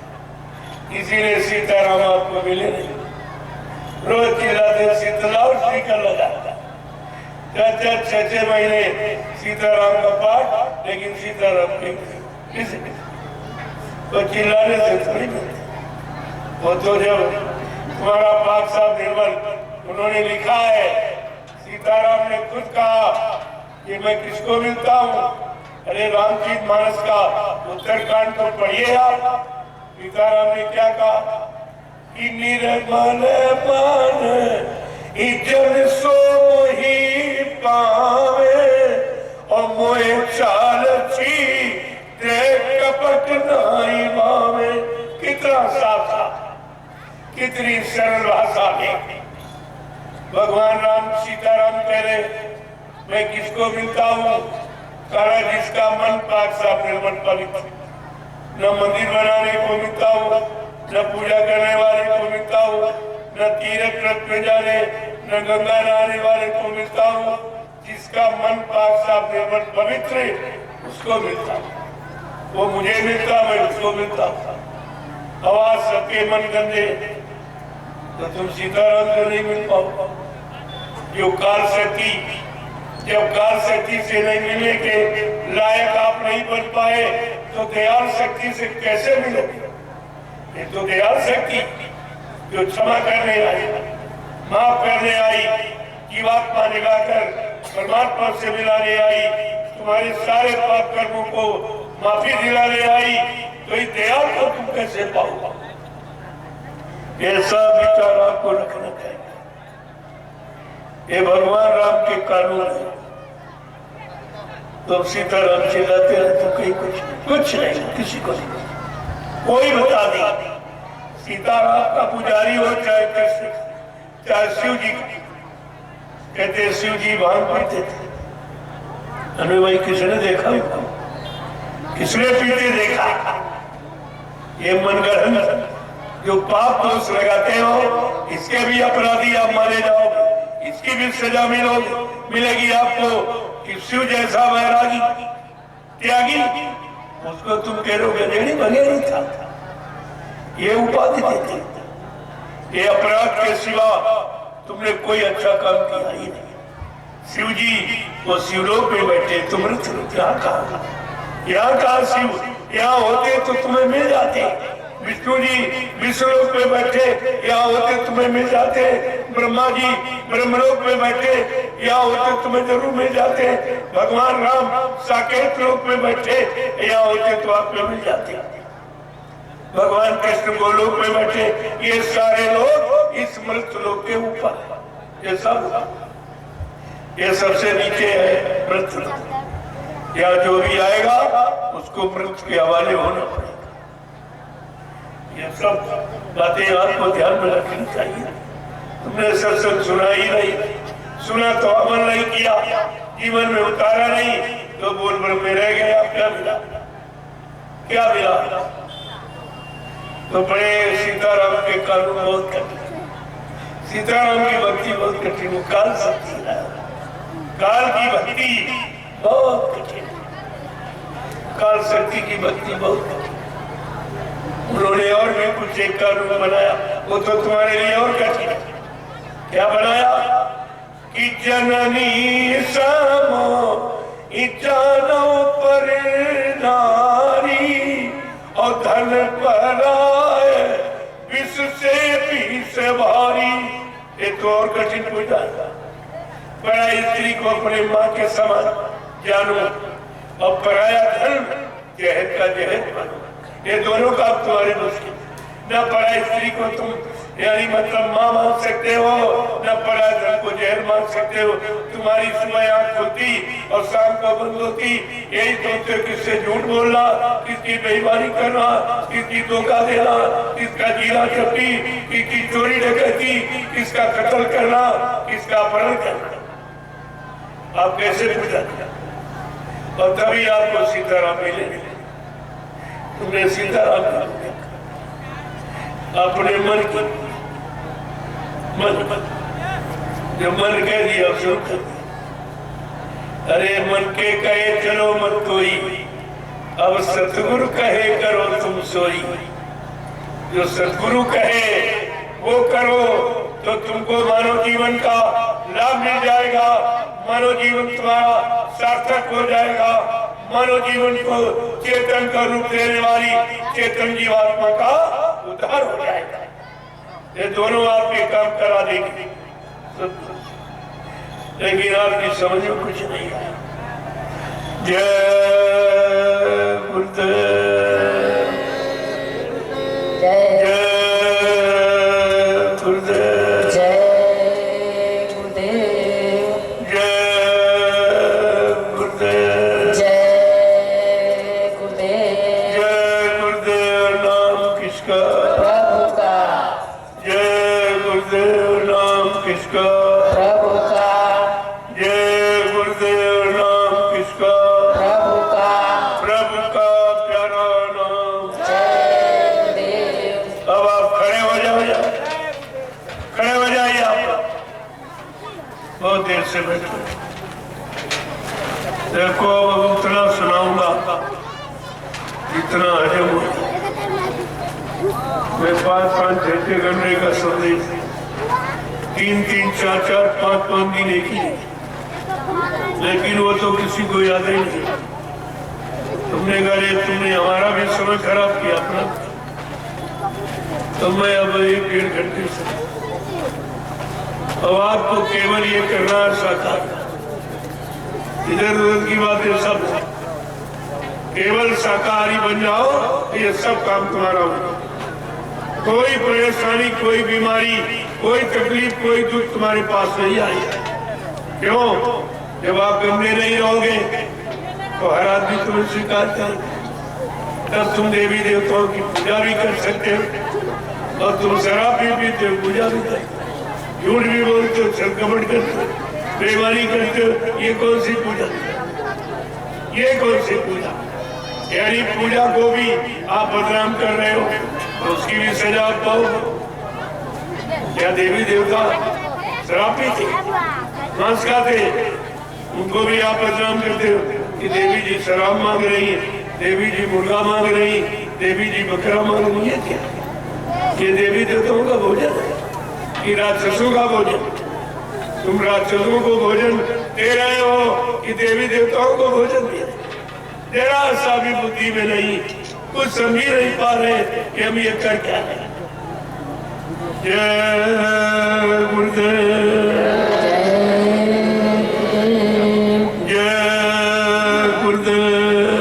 इसीलिए सीताराम आपको मिले नहीं। रोज चिल्लाते सीताराम श्री लगाता 6 महीने सीताराम का पाठ, लेकिन सीताराम किसी तो चिल्लाने से थोड़ी मिलते। वो तो जब तुम्हारा पाक साहब निर्मल उन्होंने लिखा है, सीताराम ने खुद कहा कि मैं किसको मिलता हूँ। अरे रामचरित मानस का उत्तरकांड तो पढ़िए आप। सीताराम ने क्या कहा कि निर्मल मन इजन सो ही पावे और मोए चाल छी कपट नाई मावे। कितना साफ था, कितनी सरल भाषा में भगवान राम सीताराम कह रहे मैं किसको मिलता हूँ। कहा जिसका मन पाक साफ निर्मल पवित्र, न मंदिर बनाने को मिलता हूँ, न पूजा करने वाले को मिलता हूँ, न तीर्थ व्रत में जाने, न गंगा नहाने वाले को मिलता हूँ। जिसका मन पाक साफ निर्मल पवित्र है उसको मिलता हूँ। वो मुझे मिलता, मैं उसको मिलता हूँ। आवाज सबके मन गंदे तो तुम सीताराम को नहीं मिल पाओ। जो काल शक्ति, जब काल शक्ति से नहीं मिलने के लायक आप नहीं बन पाए तो दयाल शक्ति से कैसे मिलोगे? ये तो दयाल शक्ति जो क्षमा करने आई, माफ करने आई, जीवात्मा निभाकर परमात्मा से मिलाने आई, तुम्हारे सारे पाप कर्मों को माफी दिलाने आई, तो इस दयाल को तुम कैसे पाओगे? ऐसा विचार आपको रखना चाहिए। ये भगवान राम के कानून है। तो सीताराम चिल्लाते रहे तो कहीं कुछ नहीं, किसी को नहीं, कोई बता नहीं। सीताराम का पुजारी हो चाहे कृष्ण, चाहे शिव जी, कहते शिव जी भांग पीते थे। अरे भाई किसने देखा? किसने पीते देखा? ये मनगढ़ंत जो पाप दोष लगाते हो, इसके भी अपराधी आप माने जाओगे, इसकी भी सजा मिलेगी आपको कि शिव जैसा वैरागी त्यागी उसको तुम कह रहे हो गजेड़ी बने नहीं था। ये उपाधि देते, ये अपराध के सिवा तुमने कोई अच्छा काम किया ही नहीं। शिव जी वो शिवलोक में बैठे, तुम यहाँ कहा, यहाँ कहा शिव, यहाँ होते तो तुम्हें मिल जाते। विष्णु जी विष्णुलोक में बैठे, यहाँ होते तुम्हें मिल जाते। ब्रह्मा जी ब्रह्मलोक में बैठे, यहाँ होते तुम्हें जरूर मिल जाते। भगवान राम साकेत लोक में बैठे, यहाँ होते तो आप में मिल जाते। भगवान कृष्ण गोलोक में बैठे, ये सारे लोग इस मृत लोक के ऊपर, ये सब, ये सबसे नीचे है मृत लोक। यहाँ जो भी आएगा उसको मृत के हवाले होना पड़ेगा। ये सब बातें आपको ध्यान में रखनी चाहिए। तुमने सत्संग सुना ही नहीं, सुना तो अमल नहीं किया, जीवन में उतारा नहीं, तो बोल बोल में रह गए। आप क्या मिला? क्या मिला? तो बड़े सीताराम के कानून बहुत कठिन, सीताराम की भक्ति बहुत कठिन है। काल शक्ति है, काल की भक्ति बहुत कठिन, काल शक्ति की भक्ति बहुत कठिन। उन्होंने और भी कुछ एक कानून बनाया, वो तो तुम्हारे लिए और कठिन है। क्या बनाया कि जननी समो इजानो पर नारी और धन पर आए विश्व से भी से भारी। ये तो और कठिन हो जाएगा। बड़ा स्त्री को अपने माँ के समान जानो और पराया धन जहर का जहर मानो। ये दोनों का तुम्हारे मुश्किल। न पराई स्त्री को तुम यानी मतलब माँ मांग सकते हो, न पड़ा धन को जहर मांग सकते हो। तुम्हारी सुबह आँख खुलती और शाम को बंद होती, यही सोचते हो किससे झूठ बोलना, किसकी बेईमानी करना, किसकी धोखा देना, किसका जीना चपटी, किसकी चोरी डकैती, किसका कत्ल करना, किसका अपहरण करना। आप कैसे पूजा और तभी आपको सीताराम मिले। तुमने सीताराम अपने मन की जो मन कह दिया उसको कर दिया। अरे मन के कहे चलो मत कोई, अब सतगुरु कहे करो तुम सोई। जो सतगुरु कहे वो करो तो तुमको मानव जीवन का लाभ मिल जाएगा, मानव जीवन तुम्हारा सार्थक हो जाएगा, मानव जीवन को चेतन का रूप देने वाली चेतन जीवात्मा का उद्धार हो जाएगा। ये दोनों आपके काम करा देंगे, लेकिन आपकी समझ में कुछ नहीं आया। जय गुरुदेव, जय गुरुदेव, जय गुरुदेव, जय गुरुदेव, जय गुरुदेव। जय गुरुदेव नाम किसका, प्रभु का, जय गुरुदेव नाम किसका, प्रभु का, जय गुरुदेव नाम किसका, प्रभु का, प्रभु का प्यारा नाम। जय गुरुदेव। अब आप खड़े हो जाओ, खड़े हो जाइए। आप बहुत देर से बैठे, देखो अब उतना सुनाऊंगा जितना हजम हो। मैं 5-5 घंटे घंटे का संदेश 3-3, 4-4, 5-5 दिन एक ही, लेकिन वो तो किसी को याद ही नहीं। तुमने कहा तुमने हमारा भी समय खराब किया अपना, तो मैं अब 1-1.5 घंटे से अब आपको केवल ये करना है साकार, इधर उधर की बातें सब केवल शाकाहारी बन जाओ, ये सब काम तुम्हारा होगा। कोई परेशानी, कोई बीमारी, कोई तकलीफ, कोई दुख तुम्हारे पास नहीं आई। क्यों? जब आप गंदे नहीं रहोगे तो हर आदमी तुम्हें स्वीकार करेगा। तब तुम देवी देवताओं की पूजा भी कर सकते हो, और तुम शराब भी पीते हो, पूजा भी करते हो, झूठ भी बोलते हो, छलकपट करते हो, बेईमानी करते हो। ये कौन सी पूजा, ये कौन सी पूजा? यानी पूजा को भी आप बदनाम कर रहे हो, तो उसकी भी सजा आप पाओ। क्या देवी देवता शराब पीते, मांस खाते, उनको भी आप बदनाम करते हो कि देवी जी शराब मांग रही है, देवी जी मुर्गा मांग रही, देवी जी बकरा मांग रही है। क्या ये देवी देवताओं का भोजन है कि राक्षसों का भोजन? तुम राक्षसों को भोजन दे रहे हो कि देवी देवताओं को भोजन दे रहे? जरा सा भी बुद्धि में नहीं, कुछ समझ नहीं पा रहे कि हम ये कर क्या है। जय गुरुदेव, जय गुरुदेव,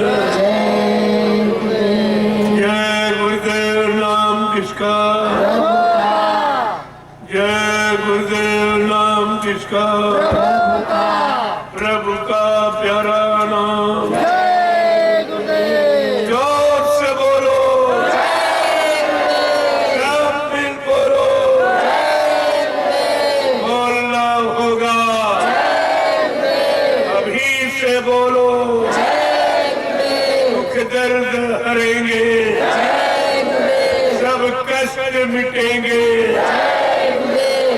जय गुरुदेव नाम किसका, जय गुरुदेव नाम किसका, प्रभु का प्यारा नाम। जोर से बोलो, सब मिल बोलो, बोलना होगा, अभी से बोलो। दुख दर्द हरेंगे, सब कष्ट मिटेंगे,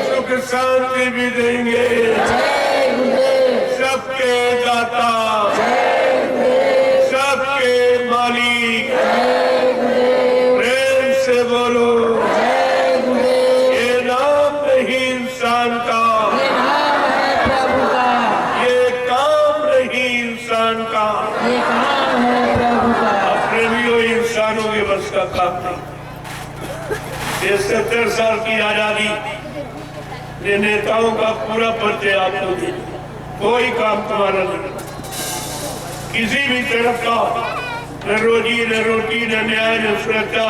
सुख शांति भी देंगे, सबके दाता, सबके मालिक। प्रेम से बोलो, ये नाम नहीं इंसान का, प्रभु का, ये काम नहीं इंसान का। ये काम है प्रभु का। अब प्रेमियों, इंसानों के बस का काम नहीं। ये 70 साल की आजादी ये नेताओं का पूरा परिचय आपको दे, कोई काम तुम्हारा नहीं, किसी भी तरफ का न रोजी न रोटी न न्याय न सुरक्षा,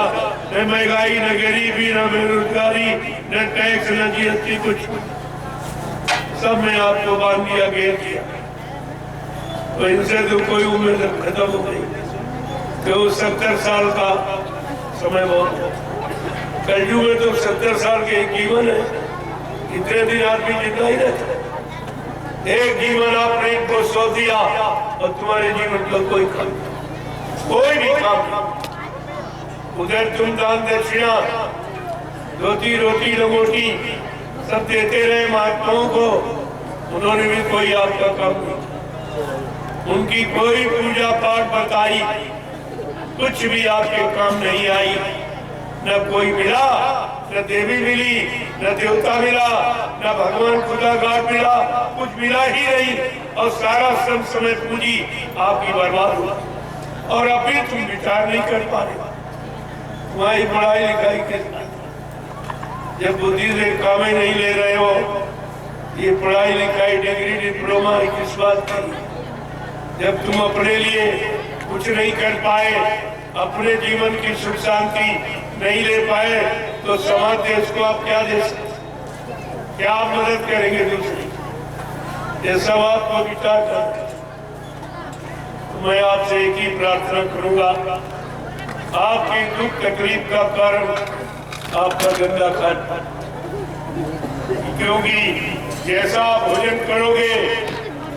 न महंगाई न गरीबी न बेरोजगारी न टैक्स न जीएसटी, कुछ सब में आपको बांध दिया, घेर दिया। तो इनसे तो कोई उम्मीद खत्म हो गई। तो 70 साल का समय बहुत, कलयुग में तो 70 साल के एक जीवन है, इतने दिन आदमी जिंदा ही रहता। एक जीवन आपने इनको सौंप दिया और तुम्हारे जीवन का कोई भी काम नहीं। उधर तुम दान दक्षिणा, धोती रोटी लंगोटी सब देते रहे महात्माओं को, उन्होंने भी कोई आपका काम नहीं। उनकी कोई पूजा पाठ बताई, कुछ भी आपके काम नहीं आई। न कोई मिला, न देवी मिली, न देवता मिला, न भगवान खुदा घाट मिला, कुछ मिला ही नहीं। और सारा सब समय पूंजी आपकी बर्बाद हुआ। और अभी तुम विचार नहीं कर पा रहे। तुम्हारी पढ़ाई लिखाई के जब बुद्धि से काम ही नहीं ले रहे हो, ये पढ़ाई लिखाई डिग्री डिप्लोमा किस बात की? जब तुम अपने लिए कुछ नहीं कर पाए, अपने जीवन की सुख शांति नहीं ले पाए, तो समाज देश को आप क्या दे सकते? क्या आप मदद करेंगे दूसरी? ये सब आपको विचार कर। मैं आपसे एक ही प्रार्थना करूंगा, आपकी दुख तकलीफ का कारण आपका गंदा खाना, क्योंकि जैसा आप भोजन करोगे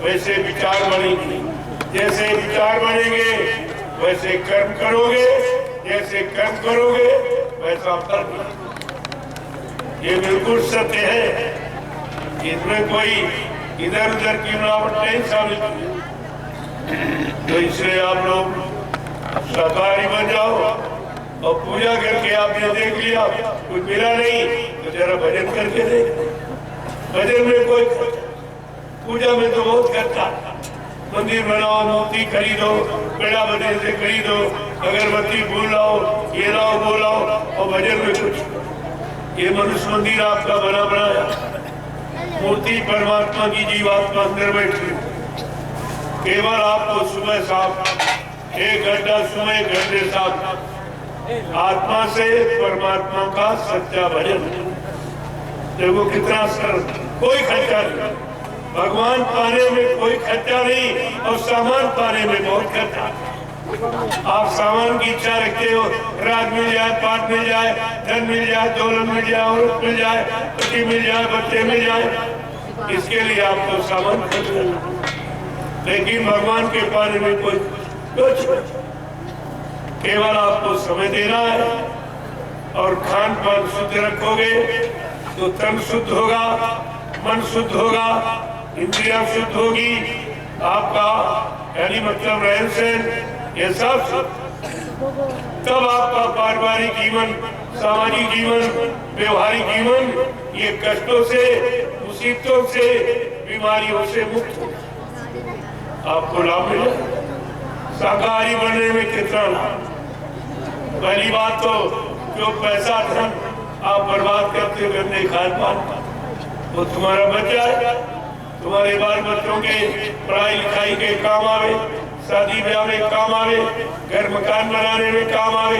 वैसे विचार बनेंगे, जैसे विचार बनेंगे वैसे कर्म करोगे, जैसे कर्म करोगे वैसा फल मिलेगा। ये बिल्कुल सत्य है, इसमें कोई इधर उधर की मिलावट नहीं शामिल है। तो इसलिए आप लोग शाकाहारी बन जाओ और पूजा करके आपने देख लिया कुछ मिला नहीं तो जरा भजन करके देख। भजन में कोई पूजा में तो बहुत खर्चा, मंदिर बनाओ, मूर्ति खरीदो, पेड़ा बदल से खरीदो, अगरबत्ती फूल लाओ, ये लाओ वो लाओ, और भजन में कुछ। ये मनुष्य मंदिर आपका बना बनाया, मूर्ति परमात्मा की जीवात्मा अंदर बैठी। केवल आपको सुबह शाम 1 घंटा सुबह, 1 घंटे शाम आत्मा से परमात्मा का सच्चा भजन। देखो कितना सरल, कोई खर्चा नहीं, भगवान पाने में कोई खर्चा नहीं, और सामान पाने में बहुत खर्चा। आप सामान की इच्छा रखते हो, राज मिल जाए, पाठ मिल जाए, धन मिल जाए, दौलत मिल जाए, औरत मिल जाए, पति मिल जाए, बच्चे मिल जाए, इसके लिए आपको सामान खरीदना। लेकिन भगवान के पाने में कोई कुछ, केवल आपको समय देना है। और खान पान शुद्ध रखोगे तो तन शुद्ध होगा, मन शुद्ध होगा, इंद्रियां शुद्ध होगी, आपका यानी मतलब रहन सहन ये सब शुद्ध, तब आपका पारिवारिक जीवन, सामाजिक जीवन, व्यवहारिक जीवन ये कष्टों से, मुसीबतों से, बीमारियों से मुक्त हो, आपको लाभ मिलेगा। शाकाहारी बनने में कितना लाभ? पहली बात तो जो पैसा धन आप बर्बाद करते हो गंदे खान पान, वो तुम्हारा बच जाए, तुम्हारे बाल बच्चों के पढ़ाई लिखाई के काम आवे, शादी ब्याह में काम आवे, घर मकान बनाने में काम आवे।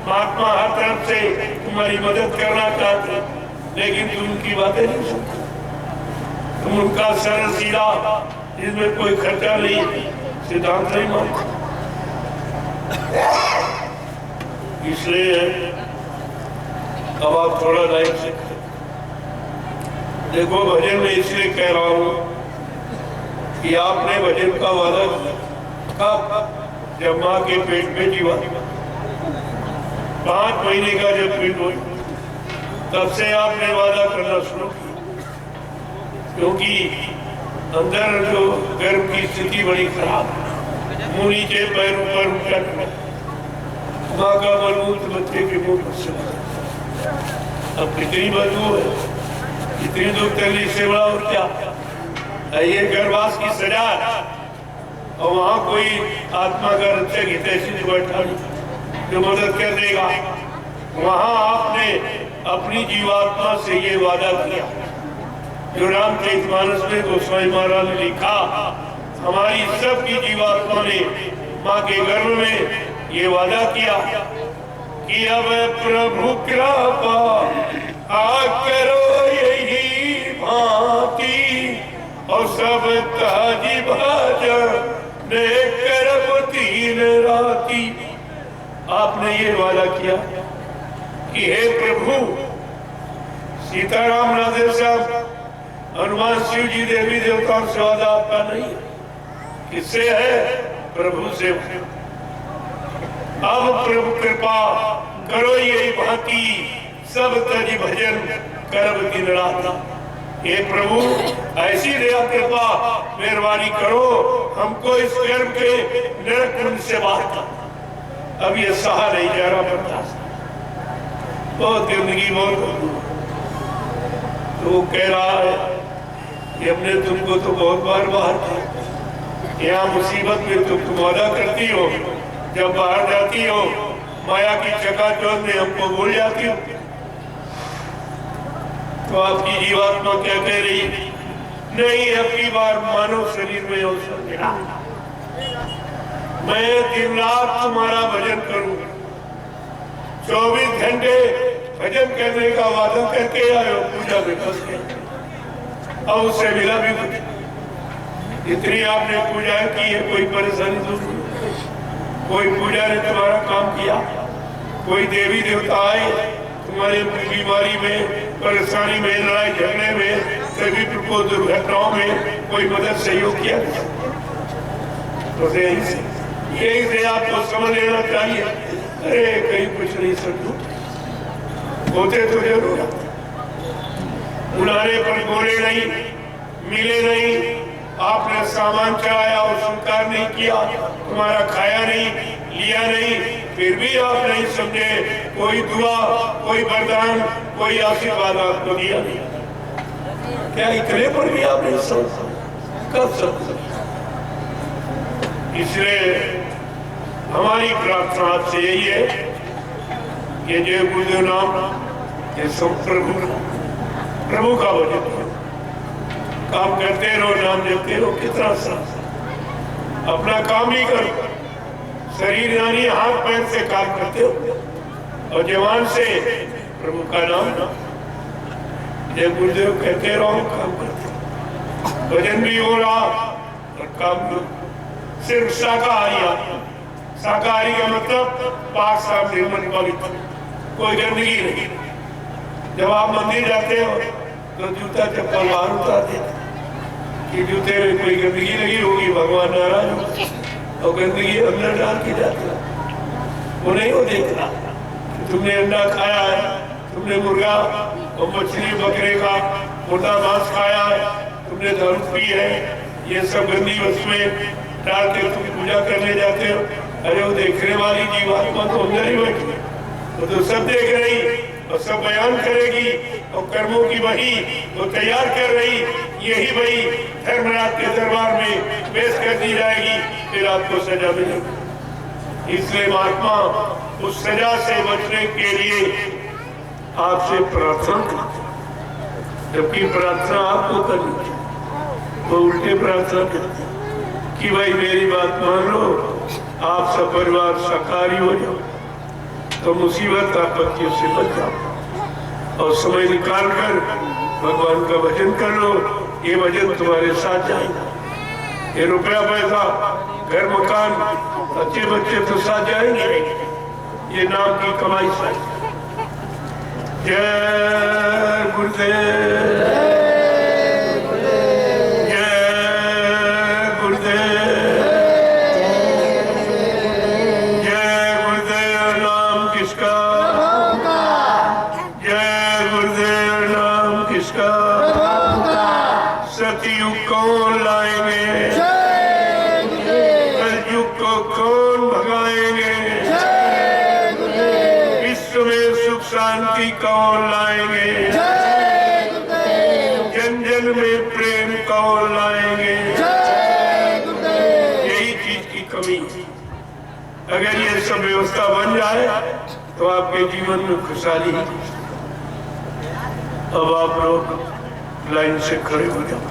महात्मा हर तरफ से तुम्हारी मदद करना चाहते, लेकिन तुम उनकी बातें नहीं सुनते। तुम उनका सरल सीधा, जिसमें कोई खर्चा नहीं, सिद्धांत नहीं मानते। इसलिए अब आप थोड़ा लाइफ से देखो। भजन में इसलिए कह रहा हूं कि आपने भजन का वादा कब? जब माँ के पेट में जीवा 5 महीने का जब पेट हुई, तब से आपने वादा करना शुरू किया, क्योंकि अंदर जो गर्भ की स्थिति बड़ी खराब, मुंह नीचे पैर ऊपर उठा, माँ का मलमूत्र बच्चे के मुंह पर से। अब कितनी बदबू है, कितनी दुख तकलीफ से बड़ा और क्या ये गर्भवास की सजा। और वहां कोई आत्मा का रक्षक हितैषी बैठा जो मदद कर देगा। वहां आपने अपनी जीवात्मा से ये वादा किया, जो रामचरितमानस में गोस्वामी महाराज ने लिखा, हमारी सबकी जीवात्मा ने माँ के गर्भ में ये वादा किया कि अब प्रभु कृपा करो यही भांति और सब ताजी भजन करब दिन राती। आपने ये वादा किया कि हे प्रभु, सीताराम राधे साहब, हनुमान, शिव जी, देवी देवताओं से वादा आपका नहीं है, किससे है? प्रभु से। अब प्रभु कृपा करो यही भांति सब तज भजन करब दिन रात। हे प्रभु, ऐसी दया कृपा मेहरबानी करो, हमको इस कर्म के नरक कुंड से बाहर कर। अब ये सहा नहीं जा रहा बर्दाश्त, बहुत जिंदगी बहुत। तो वो कह रहा है कि हमने तुमको तो बहुत बार बाहर किया, यहाँ मुसीबत में तुम वादा करती हो, जब बाहर जाती हो माया की चकाचौंध में हमको भूल जाती हो। तो आपकी जीवात्मा क्या कह रही? नहीं, अबकी बार मानव शरीर में अवसर मिला, मैं दिन रात तुम्हारा भजन करूं, 24 घंटे भजन करने का वादा करके आए हो, पूजा में फंस गए। अब उससे मिला भी कुछ? इतनी आपने पूजा की है, कोई परेशानी दूर नहीं, कोई पूजा ने तुम्हारा काम किया, कोई देवी देवता आए तुम्हारे बीमारी में, परेशानी में, लड़ाई झगड़े में, कभी को दुर्घटनाओं में कोई मदद सहयोग किया? तो यही से आपको समझ लेना चाहिए। अरे कहीं कुछ नहीं समझो, होते तो जरूर, बुलाने पर बोले नहीं, मिले नहीं, आपने सामान चढ़ाया और स्वीकार नहीं किया, तुम्हारा खाया नहीं, लिया नहीं, फिर भी आप नहीं समझे, कोई दुआ, कोई वरदान, कोई आशीर्वाद आपको दिया नहीं। क्या इतने पर भी आप नहीं समझ? कब समझ? इसलिए हमारी प्रार्थना आपसे यही है कि जय गुरुदेव नाम, ये सब प्रभु का वचन काम करते रहो, नाम जपते रहो। कितना सा अपना काम ही करो, शरीर यानी हाथ पैर से काम करते हो और जवान से प्रभु का नाम जय गुरुदेव कहते रहो, काम करते हो। भजन भी हो रहा और काम भी। सिर्फ शाकाहारी, शाकाहारी का मतलब पाक साफ निर्मल पवित्र, कोई गंदगी नहीं। जब आप मंदिर जाते हो तो जूता चप्पल बाहर उतार देते कि जूते में कोई गंदगी लगी होगी, भगवान नाराज हो, और गंदगी अंदर डाल के जाते वो नहीं हो देखना कि तुमने अंडा खाया है, तुमने मुर्गा और मछली बकरे का मोटा मांस खाया है, तुमने दारू पी है, ये सब गंदी वस्तुएं डाल के तुम पूजा करने जाते हो। अरे वो देखने वाली जीवात्मा तो अंदर ही बैठी, वो तो सब देख रही और सब बयान करेगी और कर्मों की वही वो तैयार कर रही, यही वही धर्मराज के दरबार में पेश कर दी जाएगी, फिर आपको सजा मिलेगी। इसलिए महात्मा उस सजा से बचने के लिए आपसे प्रार्थना करते, जबकि प्रार्थना आपको करनी चाहिए, वो उल्टे प्रार्थना करते कि भाई मेरी बात मान लो, आप सब परिवार शाकाहारी हो जाओ तो मुसीबत आपत्तियों से बच जाओ और समय निकाल कर भगवान का भजन कर लो। ये भजन तुम्हारे साथ जाएगा, ये रुपया पैसा, घर मकान, अच्छे बच्चे तो साथ जाएंगे, ये नाम की कमाई से। जय गुरुदेव, सतयुग कौन लाएंगे, कलयुग को कौन भगाएंगे, विश्व में सुख शांति कौन लाएंगे, जन जन में प्रेम कौन लाएंगे। यही चीज की कमी है। अगर ये सब व्यवस्था बन जाए तो आपके जीवन में खुशहाली है। अब आप लोग लाइन से खड़े हो जाओ,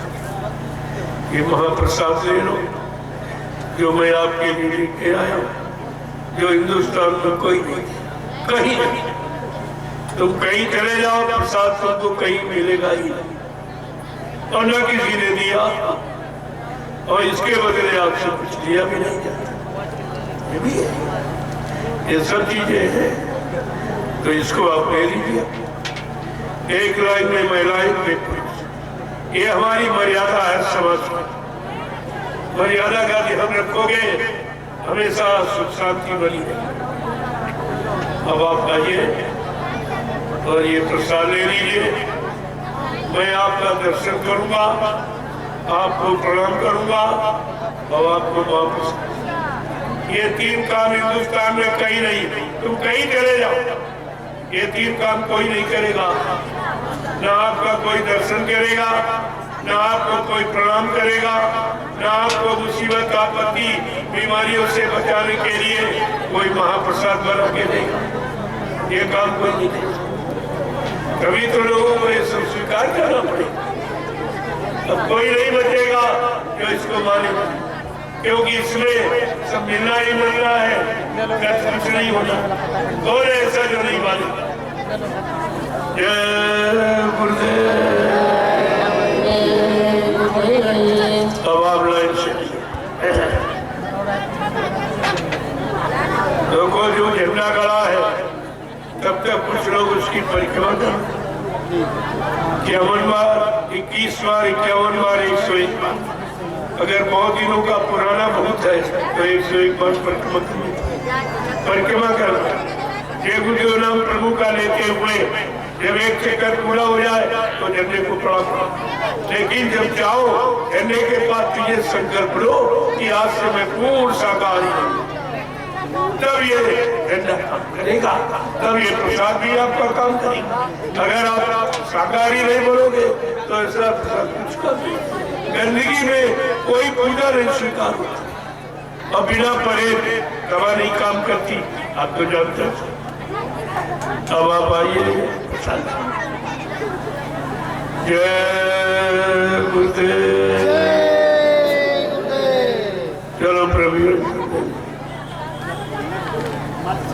ये महाप्रसाद ले लो जो मैं आपके लिए लेके आया हूँ। जो हिंदुस्तान में कोई नहीं, कहीं नहीं। तुम कहीं चले जाओ, प्रसाद तुमको कहीं मिलेगा ही नहीं, और न किसी ने दिया, और इसके बदले आपसे कुछ लिया भी नहीं जाता। ये भी है, ये सब चीजें हैं, तो इसको आप ले लीजिए। एक लाइन में महिलाएं, ये हमारी मर्यादा है समाज में। मर्यादा का ध्यान रखोगे, हमेशा सुख शांति बनी रहेगी। अब आप आइए और ये प्रसाद ले लीजिए। मैं आपका दर्शन करूंगा, आपको प्रणाम करूंगा और आपको वापस। ये 3 काम हिंदुस्तान में कहीं नहीं, तुम कहीं चले जाओ, ये 3 काम कोई नहीं करेगा। ना आपका कोई दर्शन करेगा, ना आपको कोई प्रणाम करेगा, ना आपको मुसीबत आपत्ति बीमारियों से बचाने के लिए कोई महाप्रसाद बना के देगा। ये काम कोई नहीं करेगा। कभी तो लोगों को ये सब स्वीकार करना पड़ेगा। अब कोई नहीं बचेगा जो इसको माने, क्योंकि इसमें सब मिलना ही मिलना है, कुछ नहीं होना। और ऐसा जो नहीं मानेगा। जय गुरुदेव। अब आप लाइन से देखो, जो झंडा गड़ा है तब तक कुछ लोग उसकी परिक्रमा करें। 51 बार, 21 बार, 51 बार, 101 बार। अगर बहुत दिनों का पुराना भूत है तो 101 बार परिक्रमा करना। ये गुरु नाम प्रभु का लेते हुए जब एक चक्कर पूरा हो जाए तो झंडे को प्रणाम करो। लेकिन जब जाओ झंडे के पास ये संकल्प लो कि आज से मैं पूर्ण शाकाहारी हूँ, तब ये झंडा काम करेगा, तब ये प्रसाद भी आपका काम करेगा। अगर आप शाकाहारी नहीं बोलोगे तो ऐसा प्रसाद कुछ कर नहीं। गंदगी में कोई पूजा नहीं स्वीकार होता, और बिना परहेज दवा नहीं काम करती, आप तो जानते हो। अब आप आइए, जय